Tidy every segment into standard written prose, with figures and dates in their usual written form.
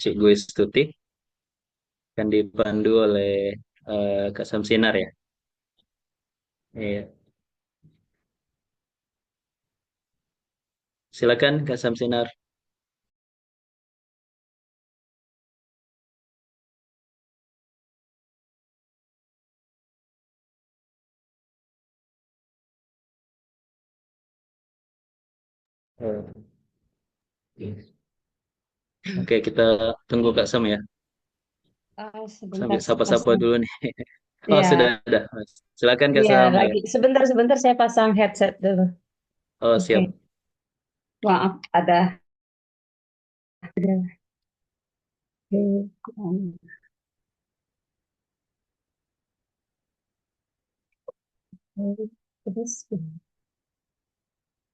Cikgu Istuti akan dipandu oleh Kak Samsinar ya. Iya. Silakan Kak Samsinar. Eh, Oke, kita tunggu Kak Sam ya. Sambil Sebentar saya sapa-sapa pasang. dulu nih. Oh, sudah Ya, ada. Silakan Kak iya Sam ya. lagi. Sebentar saya pasang headset dulu. Oh, Oke, siap. maaf ada. Terus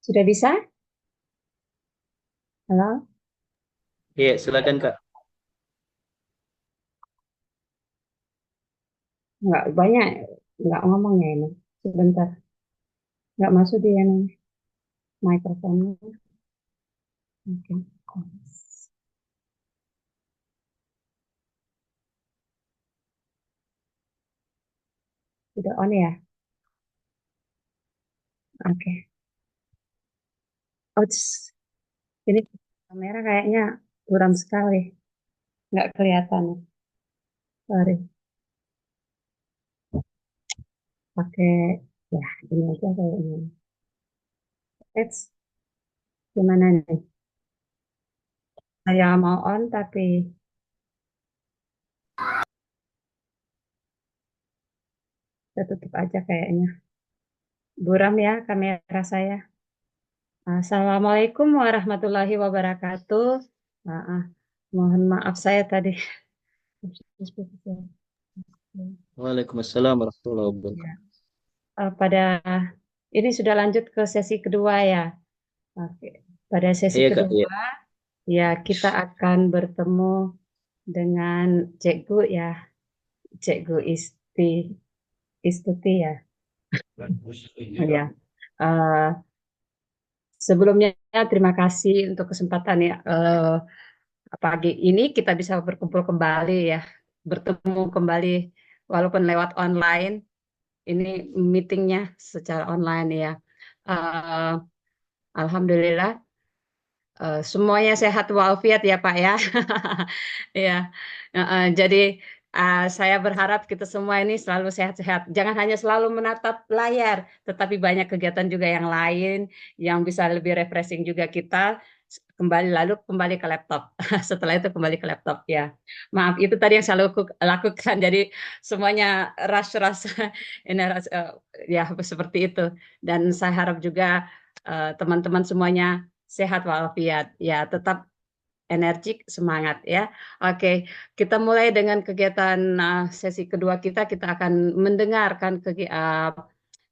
sudah bisa? Halo? Iya, silakan Kak. Nggak banyak, nggak ngomongnya ini. Sebentar, nggak masuk di ini mikrofonnya. Oke, sudah on ya? Oke. Oh, ini kamera kayaknya buram sekali, nggak kelihatan. Sorry, pakai ya ini aja kayaknya. Eits, gimana nih? Saya mau on tapi saya tutup aja kayaknya. Buram ya kamera saya. Assalamualaikum warahmatullahi wabarakatuh. Maaf, mohon maaf saya tadi. Waalaikumsalam warahmatullahi Ya, wabarakatuh. pada ini sudah lanjut ke sesi kedua ya. Oke. Pada sesi Iya Kak, iya. kedua ya kita akan bertemu dengan Cikgu ya, Cikgu Istuti ya. Ya. Eh, Sebelumnya terima kasih untuk kesempatan ya. Pagi ini kita bisa berkumpul kembali ya, bertemu kembali walaupun lewat online. Ini meetingnya secara online ya. Eh, Alhamdulillah semuanya sehat walafiat ya Pak ya. Ya, jadi saya berharap kita semua ini selalu sehat-sehat. Jangan hanya selalu menatap layar, tetapi banyak kegiatan juga yang lain yang bisa lebih refreshing juga kita kembali lalu kembali ke laptop. Setelah itu kembali ke laptop ya. Maaf itu tadi yang saya lakukan. Jadi semuanya rush-rush ini ya seperti itu. Dan saya harap juga teman-teman semuanya sehat walafiat ya, tetap energik, semangat ya. Oke, kita mulai dengan kegiatan sesi kedua kita. Kita akan mendengarkan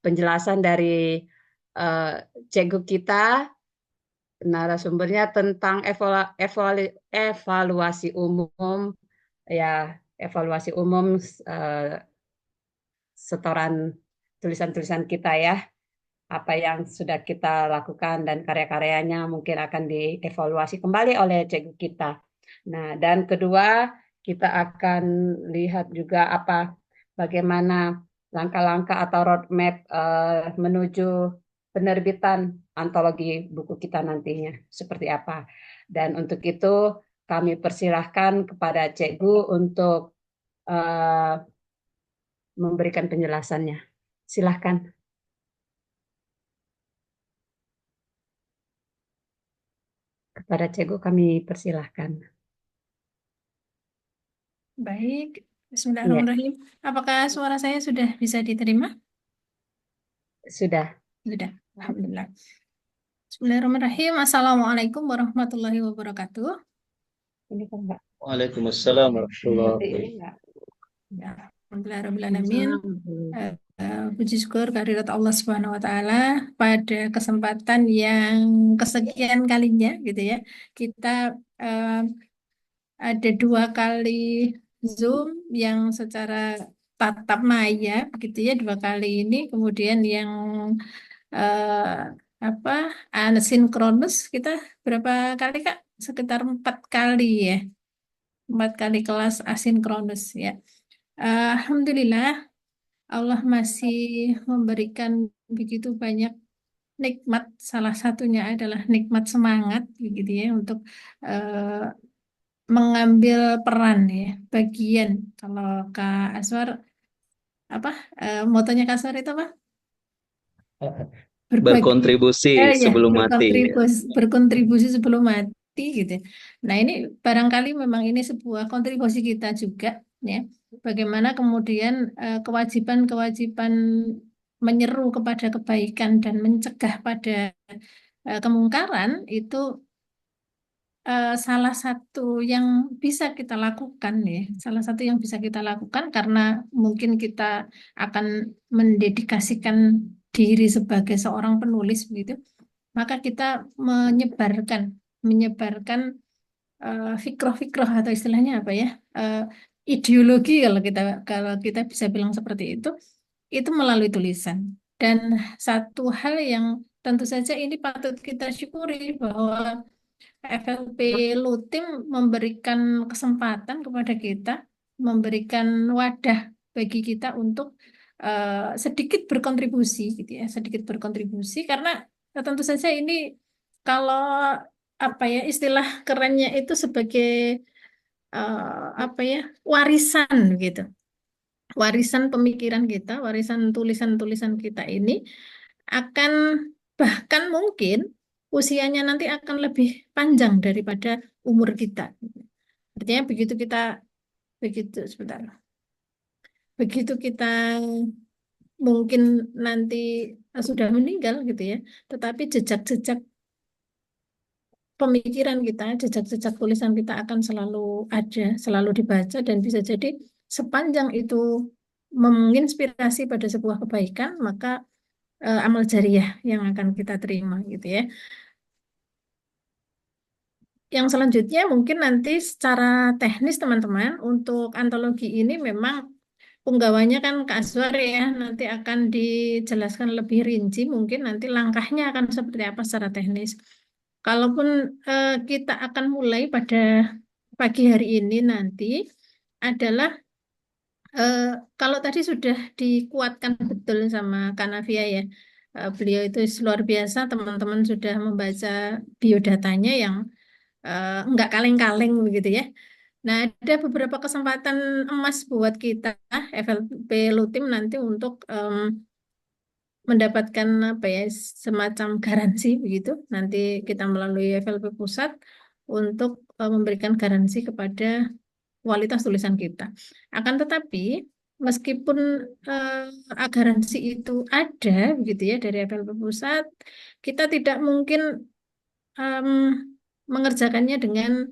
penjelasan dari uh, cikgu kita, narasumbernya tentang evaluasi umum ya, evaluasi umum uh, setoran tulisan-tulisan kita ya, apa yang sudah kita lakukan dan karya-karyanya mungkin akan dievaluasi kembali oleh cikgu kita. Nah, dan kedua, kita akan lihat juga bagaimana langkah-langkah atau roadmap menuju penerbitan antologi buku kita nantinya seperti apa. Dan untuk itu kami persilahkan kepada cikgu untuk eh, memberikan penjelasannya. Silahkan kepada cikgu kami persilahkan. Baik, Iya, Bismillahirrahmanirrahim. Apakah suara saya sudah bisa diterima? sudah. Sudah, Alhamdulillah. Bismillahirrahmanirrahim. Assalamualaikum warahmatullahi wabarakatuh. Ini kan enggak. Waalaikumsalam Seperti warahmatullahi. ini enggak. Ya, Alhamdulillahirrahmanirrahim. Alhamdulillah. Puji syukur kehadirat Allah Subhanahu wa taala pada kesempatan yang kesekian kalinya gitu ya. Kita eh, ada dua kali Zoom yang secara tatap maya begitu ya, dua kali ini, kemudian yang eh, apa asinkronus kita berapa kali Kak? Sekitar 4 kali ya. 4 kali kelas asinkronus ya. Alhamdulillah Allah masih memberikan begitu banyak nikmat. Salah satunya adalah nikmat semangat begitu ya untuk eh, mengambil peran ya, bagian. Kalau Kak Aswar apa motonya Kak Aswar itu apa? Berbagi, Berkontribusi ya, sebelum mati. berkontribusi sebelum mati gitu. Nah, ini barangkali memang ini sebuah kontribusi kita juga ya. Bagaimana kemudian kewajiban-kewajiban menyeru kepada kebaikan dan mencegah pada kemungkaran itu salah satu yang bisa kita lakukan ya. Salah satu yang bisa kita lakukan karena mungkin kita akan mendedikasikan diri sebagai seorang penulis begitu, maka kita menyebarkan menyebarkan fikroh-fikroh atau istilahnya apa ya? eh, Ideologi kalau kita bisa bilang seperti itu melalui tulisan. Dan satu hal yang tentu saja ini patut kita syukuri bahwa FLP Lutim memberikan kesempatan kepada kita, memberikan wadah bagi kita untuk sedikit berkontribusi, gitu ya, sedikit berkontribusi karena tentu saja ini kalau apa ya istilah kerennya itu sebagai apa ya warisan gitu, warisan pemikiran kita, warisan tulisan-tulisan kita ini akan bahkan mungkin usianya nanti akan lebih panjang daripada umur kita. Artinya begitu sebentar. Begitu kita mungkin nanti sudah meninggal gitu ya, tetapi jejak-jejak pemikiran kita, jejak-jejak tulisan kita akan selalu ada, selalu dibaca dan bisa jadi sepanjang itu menginspirasi pada sebuah kebaikan, maka amal jariah yang akan kita terima gitu ya. Yang selanjutnya mungkin nanti secara teknis teman-teman untuk antologi ini memang penggawanya kan Kak Azwar ya nanti akan dijelaskan lebih rinci mungkin nanti langkahnya akan seperti apa secara teknis. Kalaupun kita akan mulai pada pagi hari ini nanti adalah eh, kalau tadi sudah dikuatkan betul sama Kanavia ya. Beliau itu luar biasa, teman-teman sudah membaca biodatanya yang nggak kaleng-kaleng begitu ya. Nah, ada beberapa kesempatan emas buat kita FLP Lutim nanti untuk mendapatkan apa ya semacam garansi begitu. Nanti kita melalui FLP Pusat untuk memberikan garansi kepada kualitas tulisan kita. Akan tetapi meskipun garansi itu ada begitu ya dari FLP Pusat, kita tidak mungkin em, mengerjakannya dengan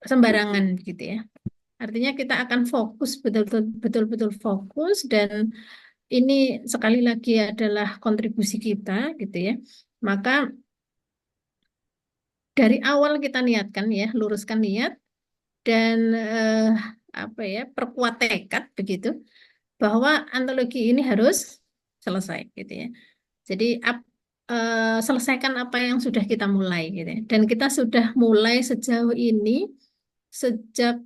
sembarangan gitu ya. Artinya kita akan fokus betul-betul fokus dan ini sekali lagi adalah kontribusi kita gitu ya. Maka dari awal kita niatkan ya, luruskan niat dan apa ya, perkuat tekad begitu bahwa antologi ini harus selesai gitu ya. Jadi selesaikan apa yang sudah kita mulai gitu ya. Dan kita sudah mulai sejauh ini sejak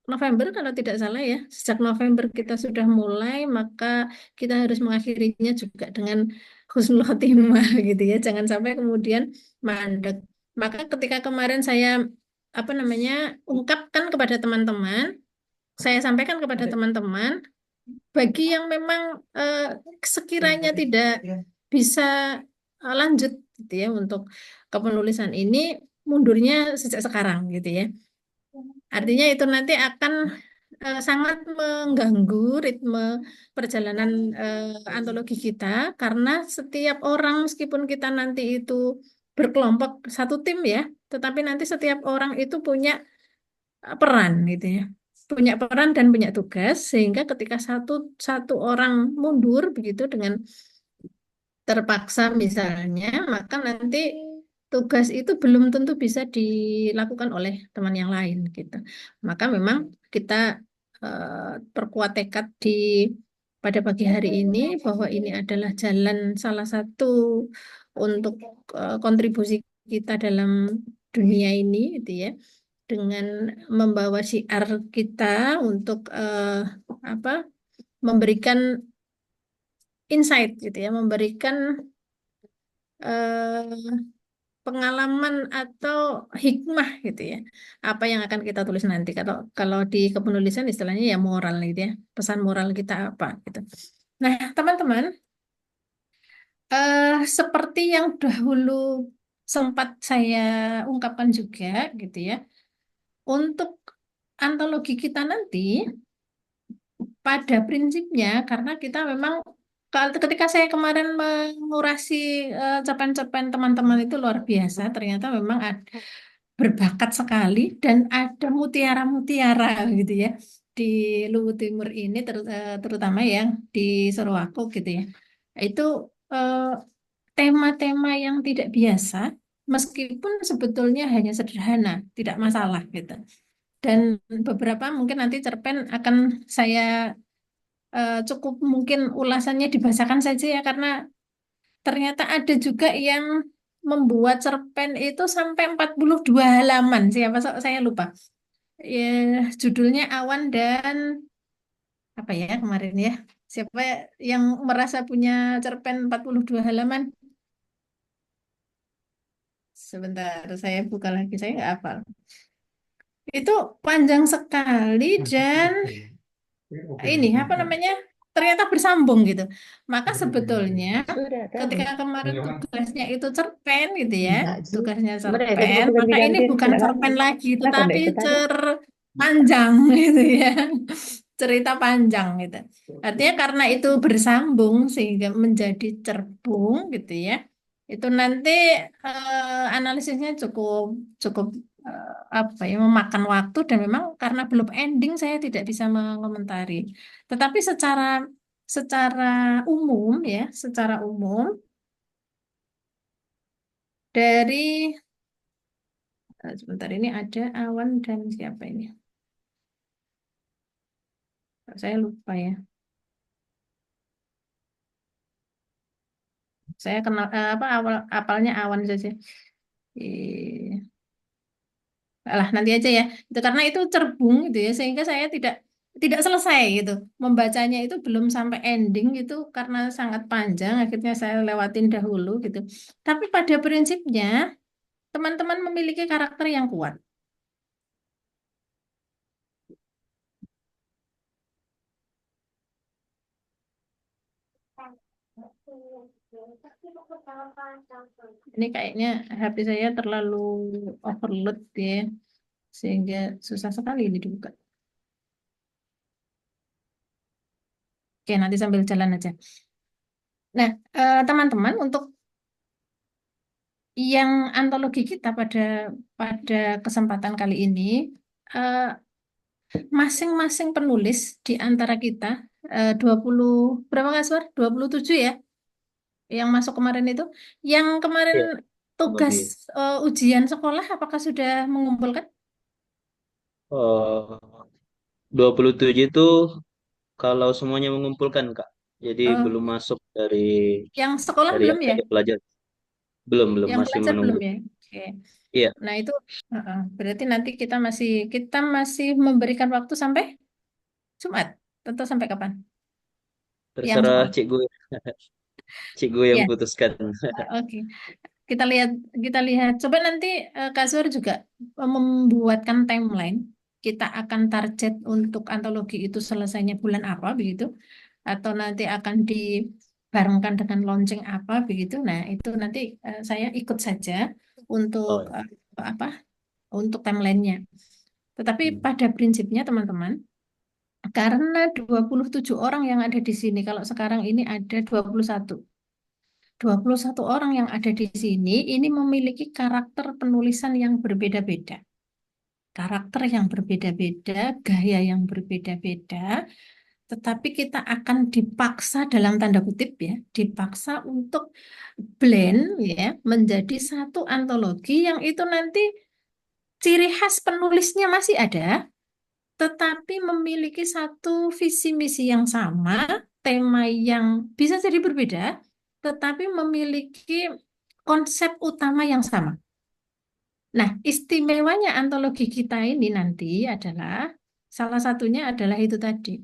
November kalau tidak salah ya. Sejak November kita sudah mulai, maka kita harus mengakhirinya juga dengan husnul khotimah gitu ya. Jangan sampai kemudian mandek. Maka ketika kemarin saya apa namanya ungkapkan kepada teman-teman, saya sampaikan kepada teman-teman, bagi yang memang eh, sekiranya tidak bisa lanjut gitu ya untuk kepenulisan ini, mundurnya sejak sekarang gitu ya. Artinya itu nanti akan sangat mengganggu ritme perjalanan antologi kita karena setiap orang meskipun kita nanti itu berkelompok satu tim ya, tetapi nanti setiap orang itu punya peran gitu ya. Punya peran dan punya tugas sehingga ketika satu satu orang mundur begitu dengan terpaksa misalnya, maka nanti tugas itu belum tentu bisa dilakukan oleh teman yang lain gitu. Maka memang kita perkuat tekad pada pagi hari ini bahwa ini adalah jalan salah satu untuk kontribusi kita dalam dunia ini gitu ya. dengan membawa syiar kita untuk apa memberikan insight gitu ya, memberikan eh, pengalaman atau hikmah gitu ya. Apa yang akan kita tulis nanti. Kalau kalau di kepenulisan istilahnya ya moral gitu ya. Pesan moral kita apa gitu. Nah, teman-teman, seperti yang dahulu sempat saya ungkapkan juga gitu ya. Untuk antologi kita nanti pada prinsipnya karena kita memang ketika saya kemarin mengurasi cerpen-cerpen teman-teman itu luar biasa, ternyata memang berbakat sekali dan ada mutiara-mutiara gitu ya di Luwu Timur ini terutama yang di Sorowako gitu ya. Itu eh, tema-tema yang tidak biasa meskipun sebetulnya hanya sederhana, tidak masalah gitu. Dan beberapa mungkin nanti cerpen akan saya cukup mungkin ulasannya dibacakan saja ya karena ternyata ada juga yang membuat cerpen itu sampai 42 halaman. Siapa saya lupa. Ya, judulnya Awan dan apa ya kemarin ya. Siapa yang merasa punya cerpen 42 halaman? Sebentar, saya buka lagi. Saya nggak hafal. Itu panjang sekali dan ini apa namanya? Ternyata bersambung gitu. Maka sebetulnya Sudah tahu. ketika kemarin tugasnya itu cerpen gitu ya, Enggak sih. tugasnya Mereka cerpen, juga maka ini digantiin bukan tidak lama. cerpen lagi, Kenapa tetapi enggak ikut tadi? panjang gitu ya, cerita panjang gitu. Artinya karena itu bersambung sehingga menjadi cerbung gitu ya, itu nanti analisisnya cukup cukup apa ya memakan waktu dan memang karena belum ending saya tidak bisa mengomentari. Tetapi secara secara umum ya, secara umum dari sebentar ini ada Awan dan siapa ini? Saya lupa ya. Saya kenal apa apalnya Awan saja. Eh, lah nanti aja ya. Itu karena itu cerbung gitu ya sehingga saya tidak selesai gitu. Membacanya itu belum sampai ending gitu karena sangat panjang akhirnya saya lewatin dahulu gitu. Tapi pada prinsipnya teman-teman memiliki karakter yang kuat. Ini kayaknya HP saya terlalu overload ya, sehingga susah sekali ini dibuka. Oke, nanti sambil jalan aja. Nah, teman-teman, untuk yang antologi kita pada pada kesempatan kali ini, eh, masing-masing penulis di antara kita, 20 berapa Kak Aswar? 27 ya, yang masuk kemarin itu. Yang kemarin Iya, tugas lebih. ujian sekolah, apakah sudah mengumpulkan? 27 itu kalau semuanya mengumpulkan, Kak. Jadi Eh, belum masuk dari yang sekolah belum apa ya? ya pelajar. Belum Yang masih pelajar belum menunggu. ya? Oke. Iya, Nah itu berarti nanti kita masih memberikan waktu sampai Jumat atau sampai kapan? Yang terserah sekolah. cikgu, cikgu yang Ya, putuskan. oke. Kita lihat kita lihat. Coba nanti Kak Zuhur juga membuatkan timeline. Kita akan target untuk antologi itu selesainya bulan apa begitu? Atau nanti akan dibarengkan dengan launching apa begitu? Nah itu nanti saya ikut saja untuk Oh, ya. apa? Untuk timelinenya. Tetapi Hmm. pada prinsipnya teman-teman, karena 27 orang yang ada di sini, kalau sekarang ini ada 21 orang yang ada di sini, ini memiliki karakter penulisan yang berbeda-beda. Karakter yang berbeda-beda, gaya yang berbeda-beda, tetapi kita akan dipaksa dalam tanda kutip ya, dipaksa untuk blend ya menjadi satu antologi yang itu nanti ciri khas penulisnya masih ada, tetapi memiliki satu visi misi yang sama, tema yang bisa jadi berbeda, tetapi memiliki konsep utama yang sama. Nah, istimewanya antologi kita ini nanti adalah salah satunya adalah itu tadi,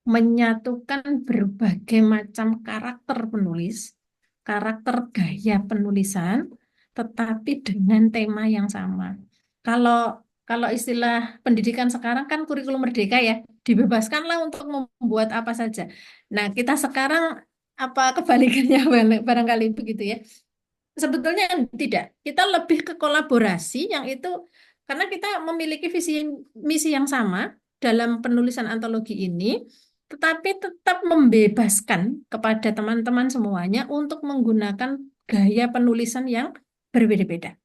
menyatukan berbagai macam karakter penulis, karakter gaya penulisan, tetapi dengan tema yang sama. Kalau kalau istilah pendidikan sekarang kan kurikulum merdeka ya, dibebaskanlah untuk membuat apa saja. Nah, kita sekarang apa kebalikannya barangkali begitu ya. Sebetulnya tidak. Kita lebih ke kolaborasi yang itu karena kita memiliki visi misi yang sama dalam penulisan antologi ini, tetapi tetap membebaskan kepada teman-teman semuanya untuk menggunakan gaya penulisan yang berbeda-beda.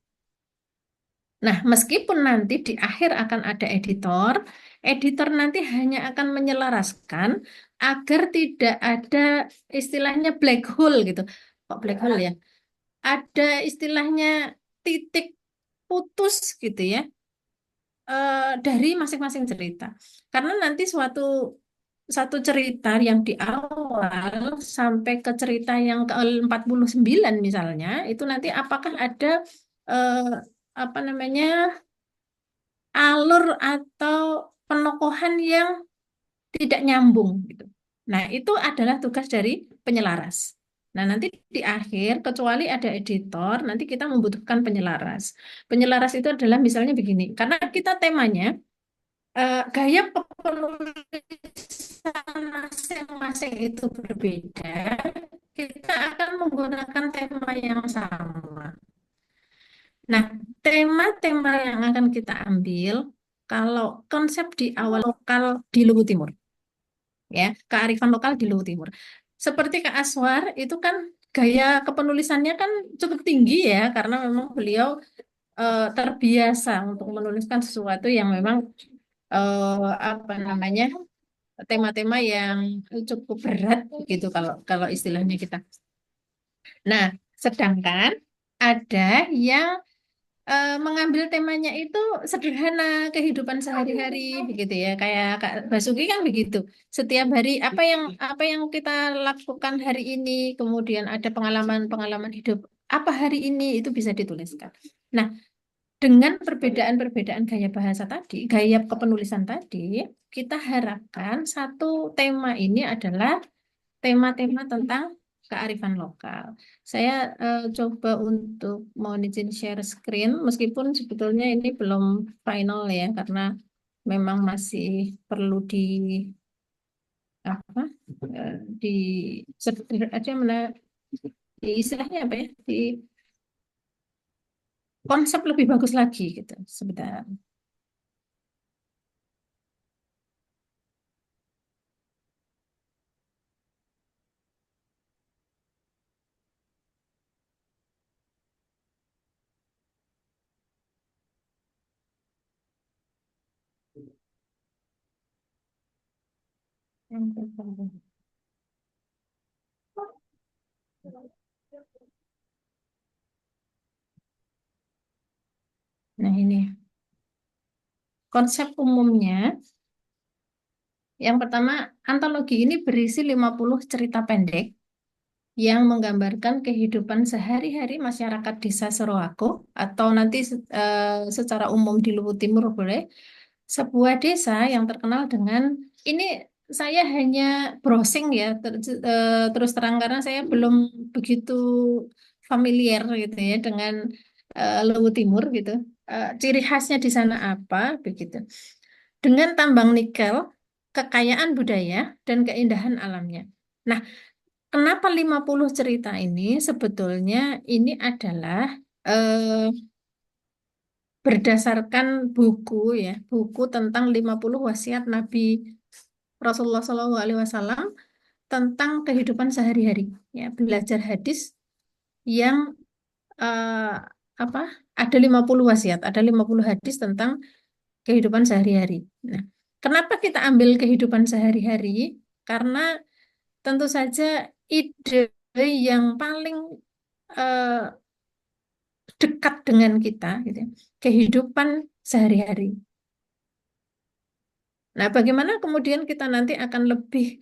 Nah, meskipun nanti di akhir akan ada editor, editor nanti hanya akan menyelaraskan agar tidak ada istilahnya black hole gitu. Kok black hole ya? Ada istilahnya titik putus gitu ya, dari masing-masing cerita. Karena nanti suatu satu cerita yang di awal sampai ke cerita yang ke-49 misalnya, itu nanti apakah ada eh, apa namanya alur atau penokohan yang tidak nyambung gitu. Nah, itu adalah tugas dari penyelaras. Nah, nanti di akhir, kecuali ada editor, nanti kita membutuhkan penyelaras. Penyelaras itu adalah misalnya begini, karena kita temanya gaya penulisan masing-masing itu berbeda, kita akan menggunakan tema yang sama. Nah, tema-tema yang akan kita ambil, kalau konsep di awal lokal di Luwu Timur ya, kearifan lokal di Luwu Timur. Seperti Kak Aswar itu kan gaya kepenulisannya kan cukup tinggi ya, karena memang beliau terbiasa untuk menuliskan sesuatu yang memang apa namanya tema-tema yang cukup berat gitu kalau kalau istilahnya kita. Nah, sedangkan ada yang mengambil temanya itu sederhana kehidupan sehari-hari begitu ya kayak Kak Basuki kan begitu setiap hari apa yang kita lakukan hari ini kemudian ada pengalaman-pengalaman hidup apa hari ini itu bisa dituliskan. Nah, dengan perbedaan-perbedaan gaya bahasa tadi, gaya kepenulisan tadi, kita harapkan satu tema ini adalah tema-tema tentang kearifan lokal. Saya coba untuk mau izin share screen, meskipun sebetulnya ini belum final ya, karena memang masih perlu apa di ada mana di istilahnya apa ya di konsep lebih bagus lagi gitu. Sebentar. Nah ini konsep umumnya. Yang pertama, antologi ini berisi 50 cerita pendek yang menggambarkan kehidupan sehari-hari masyarakat desa Seroako atau nanti secara umum di Luwu Timur boleh. Sebuah desa yang terkenal dengan ini saya hanya browsing ya terus terang karena saya belum begitu familiar gitu ya dengan Luwu Timur gitu. Ciri khasnya di sana apa begitu. Dengan tambang nikel, kekayaan budaya dan keindahan alamnya. Nah, kenapa 50 cerita ini? Sebetulnya ini adalah eh, berdasarkan buku ya, buku tentang 50 wasiat Nabi Rasulullah SAW tentang kehidupan sehari-hari. Ya, belajar hadis yang eh, apa? Ada 50 wasiat, ada 50 hadis tentang kehidupan sehari-hari. Nah, kenapa kita ambil kehidupan sehari-hari? Karena tentu saja ide yang paling eh, dekat dengan kita, gitu ya, kehidupan sehari-hari. Nah, bagaimana kemudian kita nanti akan lebih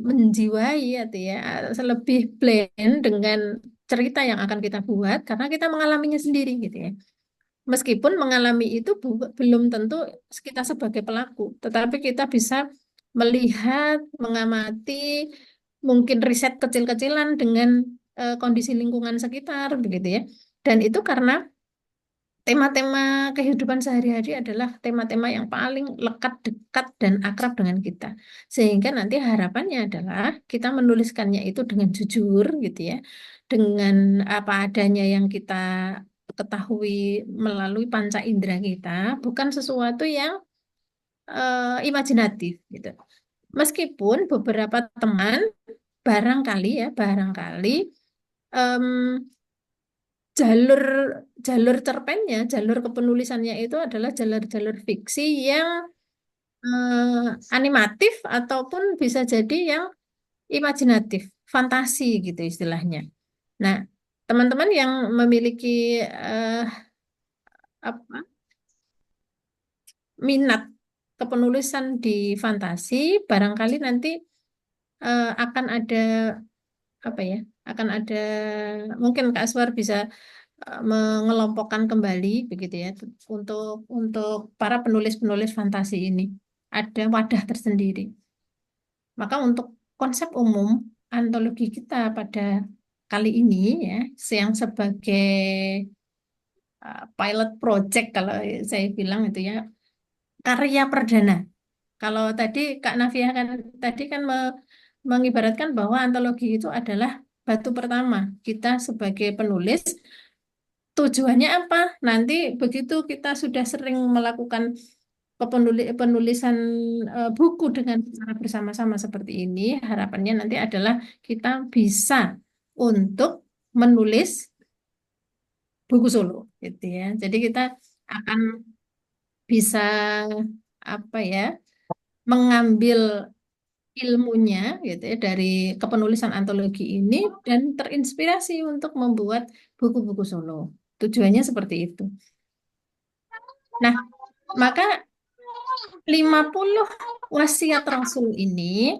menjiwai, gitu ya, lebih blend dengan cerita yang akan kita buat karena kita mengalaminya sendiri gitu ya. Meskipun mengalami itu belum tentu kita sebagai pelaku, tetapi kita bisa melihat, mengamati, mungkin riset kecil-kecilan dengan kondisi lingkungan sekitar begitu ya. Dan itu karena tema-tema kehidupan sehari-hari adalah tema-tema yang paling lekat, dekat, dan akrab dengan kita. Sehingga nanti harapannya adalah kita menuliskannya itu dengan jujur gitu ya, dengan apa adanya yang kita ketahui melalui panca indera kita, bukan sesuatu yang imajinatif gitu. Meskipun beberapa teman barangkali ya, barangkali em, jalur jalur cerpennya, jalur kepenulisannya itu adalah jalur-jalur fiksi yang animatif ataupun bisa jadi yang imajinatif, fantasi gitu istilahnya. Nah, teman-teman yang memiliki eh, apa minat kepenulisan di fantasi, barangkali nanti akan ada apa ya, akan ada mungkin Kak Aswar bisa mengelompokkan kembali begitu ya untuk para penulis-penulis fantasi ini ada wadah tersendiri. Maka untuk konsep umum antologi kita pada kali ini ya, yang sebagai pilot project kalau saya bilang itu ya karya perdana. Kalau tadi Kak Navia kan tadi kan mengibaratkan bahwa antologi itu adalah batu pertama kita sebagai penulis. Tujuannya apa? Nanti begitu kita sudah sering melakukan penulisan buku dengan cara bersama-sama seperti ini, harapannya nanti adalah kita bisa untuk menulis buku solo, gitu ya. Jadi kita akan bisa apa ya, mengambil ilmunya gitu ya dari kepenulisan antologi ini dan terinspirasi untuk membuat buku-buku solo. Tujuannya seperti itu. Nah, maka 50 wasiat Rasul ini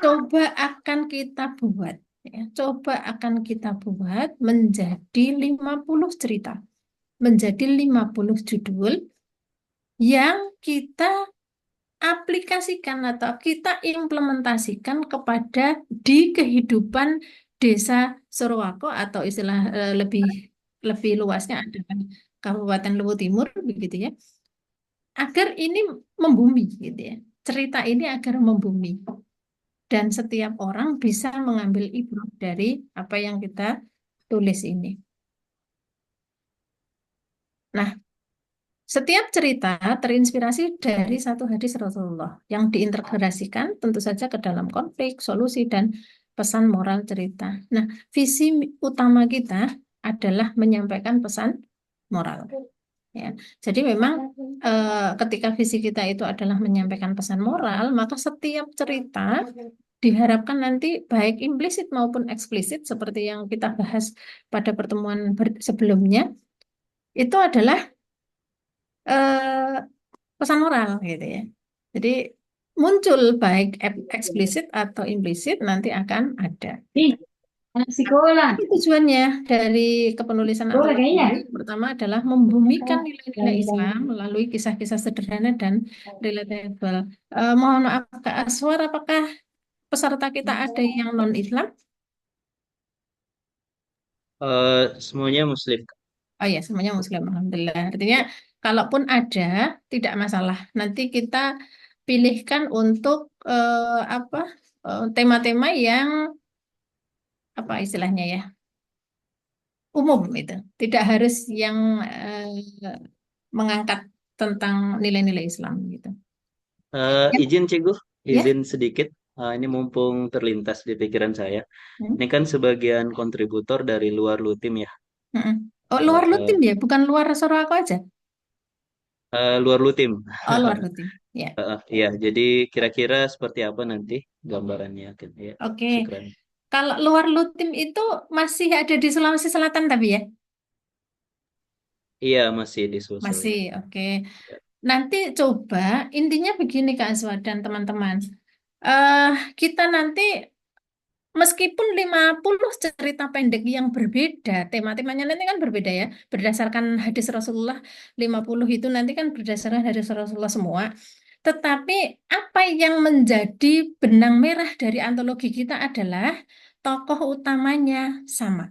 coba akan kita buat ya, coba akan kita buat menjadi 50 cerita, menjadi 50 judul yang kita aplikasikan atau kita implementasikan kepada di kehidupan desa Sorowako atau istilah lebih lebih luasnya adalah Kabupaten Luwu Timur begitu ya, agar ini membumi gitu ya. Cerita ini agar membumi dan setiap orang bisa mengambil ibrah dari apa yang kita tulis ini. Nah, setiap cerita terinspirasi dari satu hadis Rasulullah yang diintegrasikan tentu saja ke dalam konflik, solusi, dan pesan moral cerita. Nah, visi utama kita adalah menyampaikan pesan moral. Ya, jadi memang ketika visi kita itu adalah menyampaikan pesan moral, maka setiap cerita diharapkan nanti baik implisit maupun eksplisit seperti yang kita bahas pada pertemuan sebelumnya, itu adalah eh, pesan moral gitu ya. Jadi muncul baik eksplisit atau implisit nanti akan ada. Ih, anak sekolah. Ini tujuannya dari kepenulisan Sekolah antologi kayaknya. ini pertama adalah membumikan nilai-nilai Islam melalui kisah-kisah sederhana dan relatable. Mohon maaf Kak Aswar, apakah peserta kita ada yang non-Islam? Semuanya Muslim. Oh ya, semuanya Muslim, Alhamdulillah. Artinya, kalaupun ada, tidak masalah. Nanti kita pilihkan untuk apa tema-tema yang apa istilahnya ya umum itu. Tidak harus yang mengangkat tentang nilai-nilai Islam gitu. Ya, Izin Ciguh, ya. izin sedikit. Ini mumpung terlintas di pikiran saya. Hmm. Ini kan sebagian kontributor dari luar Lutim ya. Mm-mm. Oh, luar Lutim Eh, ya, bukan luar Sorowako aja. Luar Lutim. Oh, luar Lutim. Ya. Iya, jadi kira-kira seperti apa nanti gambarannya? Ya, Oke. syukran. Kalau luar Lutim itu masih ada di Sulawesi Selatan tapi ya? Iya, masih disusul. Masih, oke. Nanti coba intinya begini Kak Aswad dan teman-teman. Eh kita nanti meskipun 50 cerita pendek yang berbeda, tema-temanya nanti kan berbeda ya, berdasarkan hadis Rasulullah 50 itu nanti kan berdasarkan hadis Rasulullah semua. Tetapi apa yang menjadi benang merah dari antologi kita adalah tokoh utamanya sama.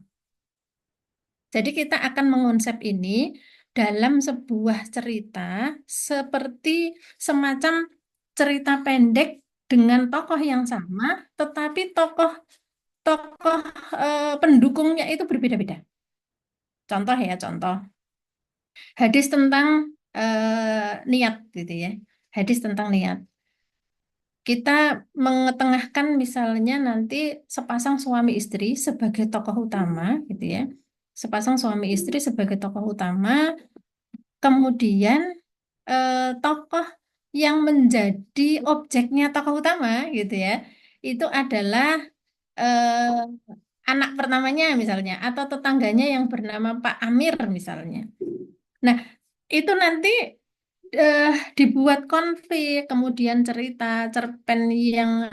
Jadi kita akan mengonsep ini dalam sebuah cerita seperti semacam cerita pendek dengan tokoh yang sama, tetapi tokoh tokoh pendukungnya itu berbeda-beda. Contoh ya, contoh hadis tentang niat gitu ya. Hadis tentang niat. Kita mengetengahkan misalnya nanti sepasang suami istri sebagai tokoh utama gitu ya. Sepasang suami istri sebagai tokoh utama, kemudian tokoh yang menjadi objeknya tokoh utama gitu ya. Itu adalah anak pertamanya misalnya atau tetangganya yang bernama Pak Amir misalnya. Nah, itu nanti eh, dibuat konflik, kemudian cerita cerpen yang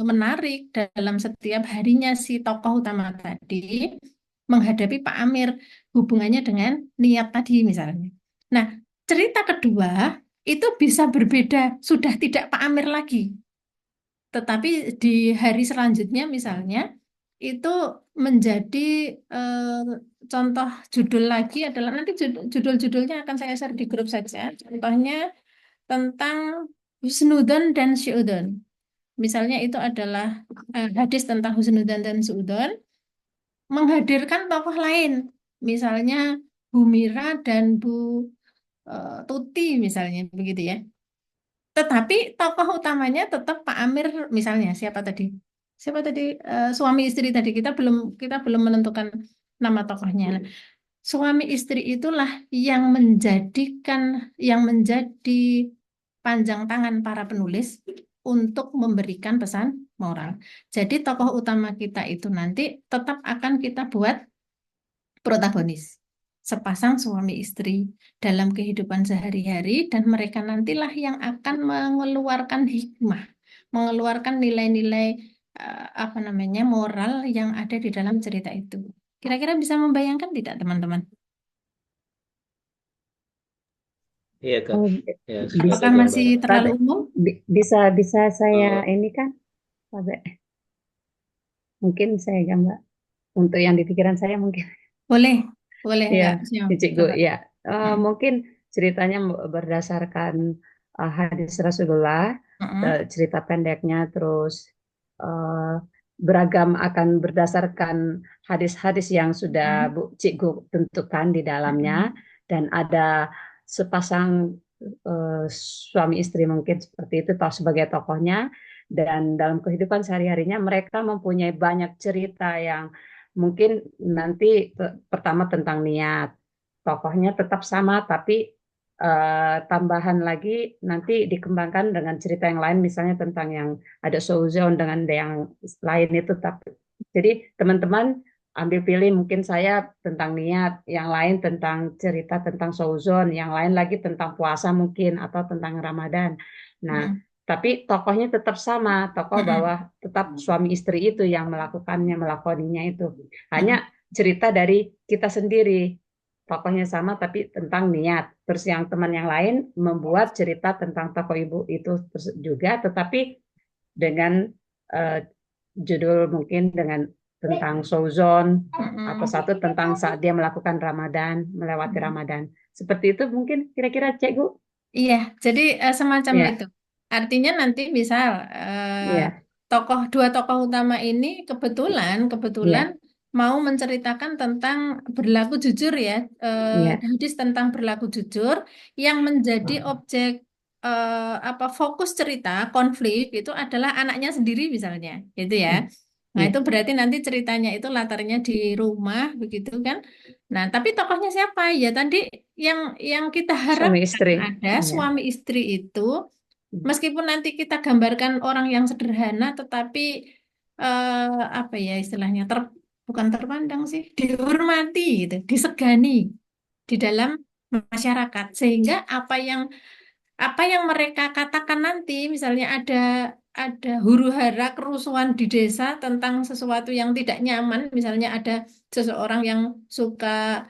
menarik dalam setiap harinya si tokoh utama tadi menghadapi Pak Amir hubungannya dengan niat tadi misalnya. Nah, cerita kedua itu bisa berbeda, sudah tidak Pak Amir lagi. Tetapi di hari selanjutnya misalnya itu menjadi eh, contoh judul lagi adalah nanti judul-judulnya akan saya share di grup saja. Contohnya tentang husnudon dan syuudon. Misalnya itu adalah hadis tentang husnudon dan syuudon menghadirkan tokoh lain. Misalnya Bu Mira dan Bu Tuti misalnya begitu ya. Tetapi tokoh utamanya tetap Pak Amir misalnya siapa tadi? Siapa tadi suami istri tadi kita belum menentukan nama tokohnya. Nah, suami istri itulah yang menjadi panjang tangan para penulis untuk memberikan pesan moral. Jadi tokoh utama kita itu nanti tetap akan kita buat protagonis. Sepasang suami istri dalam kehidupan sehari-hari dan mereka nantilah yang akan mengeluarkan hikmah, mengeluarkan nilai-nilai apa namanya moral yang ada di dalam cerita itu. Kira-kira bisa membayangkan tidak teman-teman? Iya Kak. Oh, Ya, sudah bisa, Apakah masih tergambaran. terlalu Pak, umum? bisa bisa saya Oh, ini kan, Pak, mungkin saya gambar untuk yang di pikiran saya mungkin. Boleh, boleh Ya, enggak? Siap, Cicikgu, coba. ya. Mm, Mungkin ceritanya berdasarkan hadis Rasulullah, mm, cerita pendeknya, terus eh, beragam akan berdasarkan hadis-hadis yang sudah mm, Bu Cikgu tentukan di dalamnya, mm, dan ada sepasang suami istri mungkin seperti itu, toh sebagai tokohnya, dan dalam kehidupan sehari-harinya mereka mempunyai banyak cerita yang mungkin nanti pertama tentang niat. Tokohnya tetap sama, tapi tambahan lagi nanti dikembangkan dengan cerita yang lain, misalnya tentang yang ada Souzon dengan yang lain itu. Tapi jadi teman-teman ambil pilih, mungkin saya tentang niat, yang lain tentang cerita tentang Souzon, yang lain lagi tentang puasa mungkin atau tentang Ramadan. Nah, mm, tapi tokohnya tetap sama, tokoh mm, bahwa tetap suami istri itu yang melakukannya, melakoninya itu. Hanya mm, cerita dari kita sendiri. Tokohnya sama tapi tentang niat. Terus yang teman yang lain membuat cerita tentang tokoh ibu itu juga, tetapi dengan uh, judul mungkin dengan tentang Souzon, atau mm, satu tentang saat dia melakukan Ramadan, melewati mm. Ramadan. Seperti itu mungkin kira-kira Cikgu. Iya, jadi semacam itu. Ya, Artinya nanti misal ya, dua tokoh utama ini kebetulan kebetulan ya, mau menceritakan tentang berlaku jujur ya, ya. hadis tentang berlaku jujur yang menjadi objek apa fokus cerita konflik itu adalah anaknya sendiri misalnya, gitu ya. Nah, Ya. itu berarti nanti ceritanya itu latarnya di rumah begitu kan. Nah, tapi tokohnya siapa? Ya tadi yang kita Suami harapkan istri. ada Ya. suami istri itu, meskipun nanti kita gambarkan orang yang sederhana, tetapi apa ya istilahnya bukan terpandang sih, dihormati gitu, disegani di dalam masyarakat, sehingga apa yang mereka katakan nanti, misalnya ada ada huru-hara kerusuhan di desa tentang sesuatu yang tidak nyaman, misalnya ada seseorang yang suka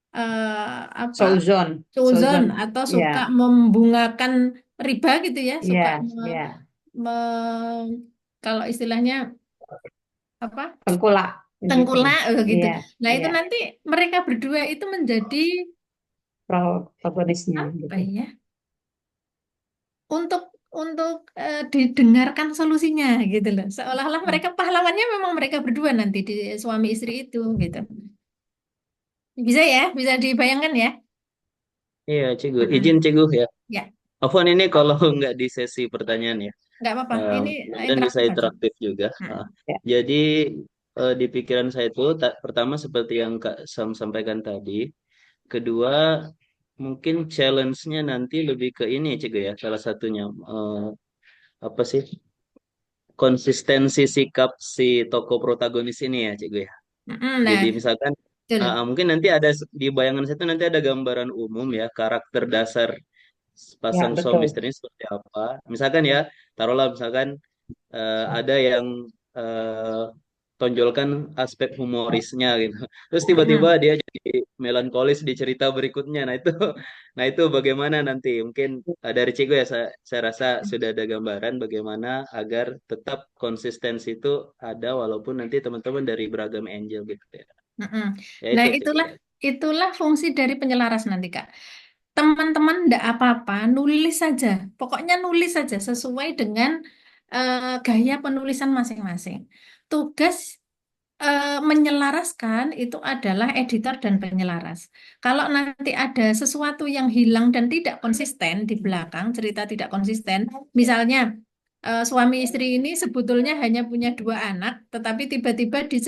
apa Suzon, suzon Suzon, atau suka ya, membungakan riba gitu ya, suka ya, ya, me- kalau istilahnya apa tengkulak, gitu. tengkulak gitu. Iya, Nah itu iya, nanti mereka berdua itu menjadi protagonisnya, apa gitu. ya? Untuk didengarkan solusinya gitu loh. Seolah-olah mereka pahlawannya memang mereka berdua nanti di suami istri itu gitu. Bisa ya, bisa dibayangkan ya. Iya, Cigu. Izin Mm-mm. Cigu ya. Ya, Afwan ini kalau nggak di sesi pertanyaan ya. nggak apa-apa. Ini Mudah-mudahan bisa interaktif aja. interaktif juga. Mm. Ya. Jadi di pikiran saya itu pertama seperti yang Kak Sam sampaikan tadi. Kedua mungkin challenge-nya nanti lebih ke ini Cigu ya. Salah satunya apa sih? Konsistensi sikap si tokoh protagonis ini ya Cigu ya. Mm-mm. Jadi Nah, misalkan betul. mungkin nanti ada di bayangan saya itu nanti ada gambaran umum ya karakter dasar Ya, pasang suami betul. istri ini seperti apa. Misalkan ya, taruhlah misalkan ada yang eh, tonjolkan aspek humorisnya gitu. Terus tiba-tiba Mm-mm. dia jadi melankolis di cerita berikutnya. Nah itu, nah itu bagaimana nanti? Mungkin dari Cigo ya saya rasa sudah ada gambaran bagaimana agar tetap konsistensi itu ada walaupun nanti teman-teman dari beragam angel gitu ya. Mm-mm. Ya Nah, itu Cigo itulah ya. itulah fungsi dari penyelaras nanti, Kak. Teman-teman enggak apa-apa, nulis saja. Pokoknya nulis saja sesuai dengan gaya penulisan masing-masing. Tugas menyelaraskan itu adalah editor dan penyelaras. Kalau nanti ada sesuatu yang hilang dan tidak konsisten di belakang, cerita tidak konsisten, misalnya suami istri ini sebetulnya hanya punya dua anak, tetapi tiba-tiba di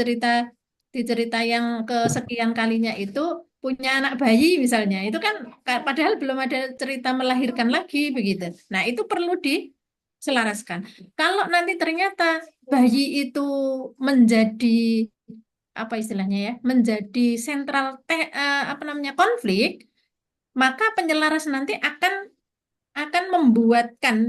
cerita yang kesekian kalinya itu punya anak bayi misalnya, itu kan padahal belum ada cerita melahirkan lagi begitu. Nah, itu perlu diselaraskan. Kalau nanti ternyata bayi itu menjadi apa istilahnya ya, menjadi sentral apa namanya konflik, maka penyelaras nanti akan membuatkan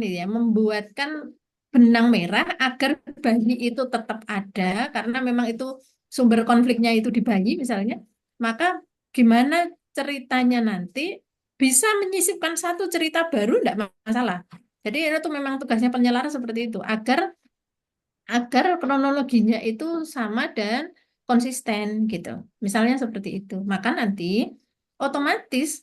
benang merah agar bayi itu tetap ada karena memang itu sumber konfliknya itu di bayi misalnya, maka gimana ceritanya nanti bisa menyisipkan satu cerita baru tidak masalah. Jadi itu memang tugasnya penyelaras seperti itu agar kronologinya itu sama dan konsisten gitu. Misalnya seperti itu. Maka nanti otomatis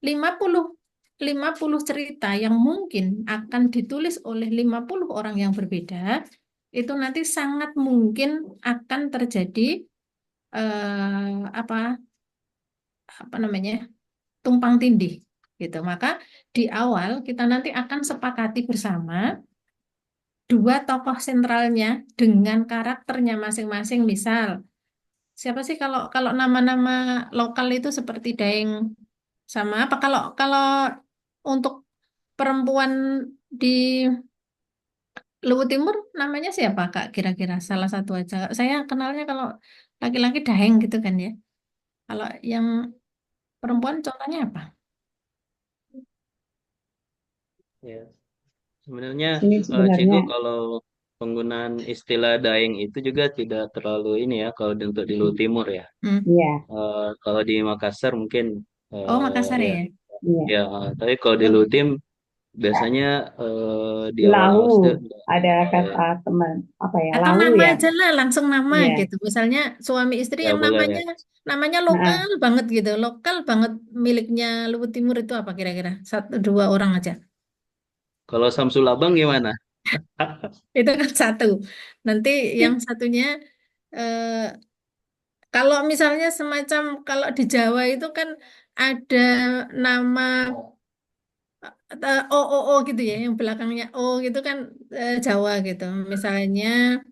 lima puluh 50 cerita yang mungkin akan ditulis oleh 50 orang yang berbeda, itu nanti sangat mungkin akan terjadi apa apa namanya? Tumpang tindih gitu. Maka di awal kita nanti akan sepakati bersama dua tokoh sentralnya dengan karakternya masing-masing. Misal, siapa sih kalau kalau nama-nama lokal itu seperti Daeng sama apa? Kalau kalau untuk perempuan di Luwu Timur namanya siapa Kak? Kira-kira salah satu aja. Saya kenalnya kalau laki-laki Daeng gitu kan ya. Kalau yang perempuan contohnya apa? Ya. Sebenarnya Ini Cigo sebenarnya, kalau penggunaan istilah daeng itu juga tidak terlalu ini ya kalau untuk di Luwu Timur ya. Hmm. iya, Kalau di Makassar mungkin Oh, Makassar ya ya. ya iya. tapi kalau di Oh, Lutim biasanya di Lahu, awal-awal sih ada ya, kata teman, apa ya, atau lahu nama ya, aja lah, langsung nama iya. gitu. Misalnya suami istri ya yang boleh ya. namanya Nah, lokal banget gitu, lokal banget miliknya Luwu Timur itu apa kira-kira? Satu dua orang aja. Kalau Samsul Abang gimana? Itu kan satu. Nanti yang satunya eh, kalau misalnya semacam kalau di Jawa itu kan ada nama O gitu ya, yang belakangnya O gitu kan Jawa gitu. Misalnya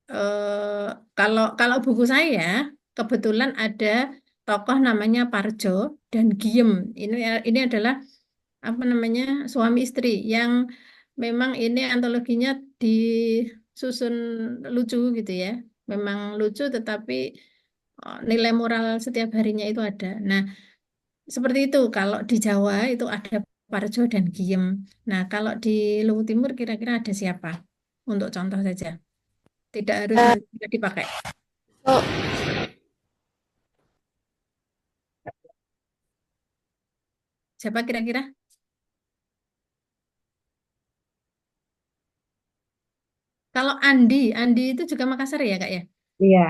eh, kalau kalau buku saya kebetulan ada tokoh namanya Parjo dan Giem. Ini adalah apa namanya suami istri yang memang ini antologinya disusun lucu gitu ya. Memang lucu tetapi nilai moral setiap harinya itu ada. Nah, seperti itu kalau di Jawa itu ada Parjo dan Giem. Nah, kalau di Luwu Timur kira-kira ada siapa? Untuk contoh saja. Tidak harus tidak dipakai. Oh, Siapa kira-kira? Kalau Andi, Andi itu juga Makassar ya, Kak ya? Iya,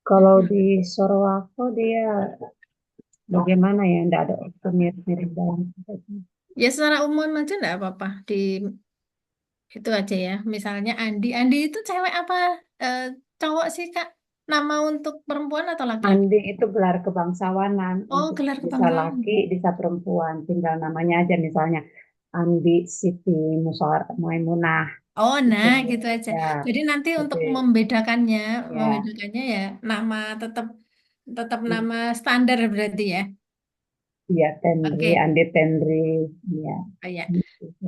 kalau di Mm-mm. Sorowako dia bagaimana ya? Tidak ada mirip-mirip dalam. Ya secara umum aja enggak apa-apa. Di itu aja ya. Misalnya Andi. Andi itu cewek apa eh, cowok sih, Kak? Nama untuk perempuan atau laki-laki? Andi itu gelar kebangsawanan Oh, untuk gelar bisa kebanggaan. laki, bisa perempuan. Tinggal namanya aja misalnya Andi Siti Maimunah. Oh, Itu nah gitu aja. ya, Jadi nanti jadi untuk ya, membedakannya ya nama tetap tetap nama standar berarti ya. ya Tendri, Oke, Andi Tendri, ya. oh, ya.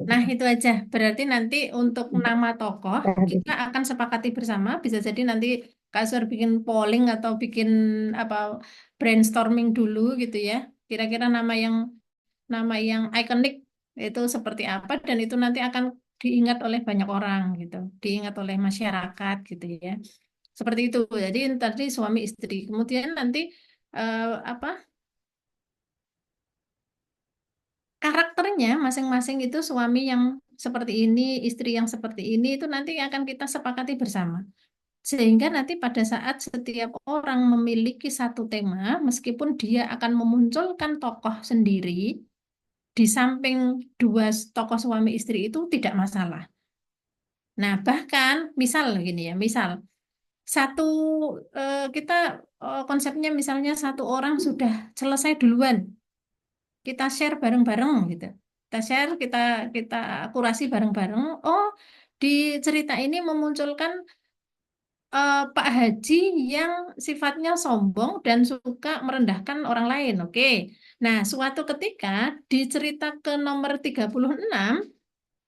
Nah, itu aja. Berarti nanti untuk nama tokoh Tadi kita akan sepakati bersama. Bisa jadi nanti Kak Sur bikin polling atau bikin apa brainstorming dulu gitu ya. Kira-kira nama yang ikonik itu seperti apa dan itu nanti akan diingat oleh banyak orang gitu. Diingat oleh masyarakat gitu ya. Seperti itu. Jadi tadi suami istri. Kemudian nanti eh, apa karakternya masing-masing itu suami yang seperti ini, istri yang seperti ini itu nanti akan kita sepakati bersama. Sehingga nanti pada saat setiap orang memiliki satu tema, meskipun dia akan memunculkan tokoh sendiri di samping tokoh suami istri itu tidak masalah. Nah, bahkan misal gini ya, misal satu kita konsepnya misalnya satu orang sudah selesai duluan, kita share bareng-bareng gitu. Kita share, kita kurasi bareng-bareng. Oh, di cerita ini memunculkan Pak Haji yang sifatnya sombong dan suka merendahkan orang lain. Oke. Nah, suatu ketika di cerita ke nomor 36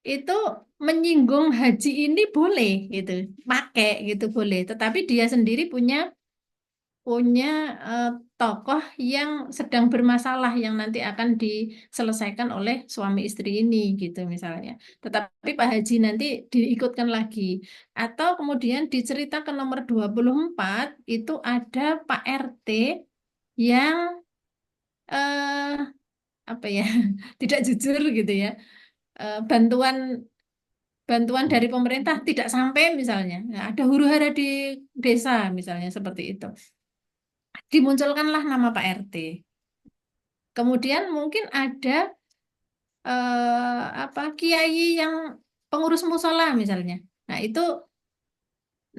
itu menyinggung Haji ini boleh gitu. Pakai gitu boleh. Tetapi dia sendiri punya eh, tokoh yang sedang bermasalah yang nanti akan diselesaikan oleh suami istri ini gitu misalnya. Tetapi Pak Haji nanti diikutkan lagi. Atau kemudian diceritakan nomor 24 itu ada Pak RT yang eh, apa ya tidak jujur gitu ya. Bantuan bantuan dari pemerintah tidak sampai misalnya. Nah, ada huru-hara di desa misalnya seperti itu. Dimunculkanlah nama Pak RT. Kemudian mungkin ada kiai yang pengurus musola misalnya. Nah, itu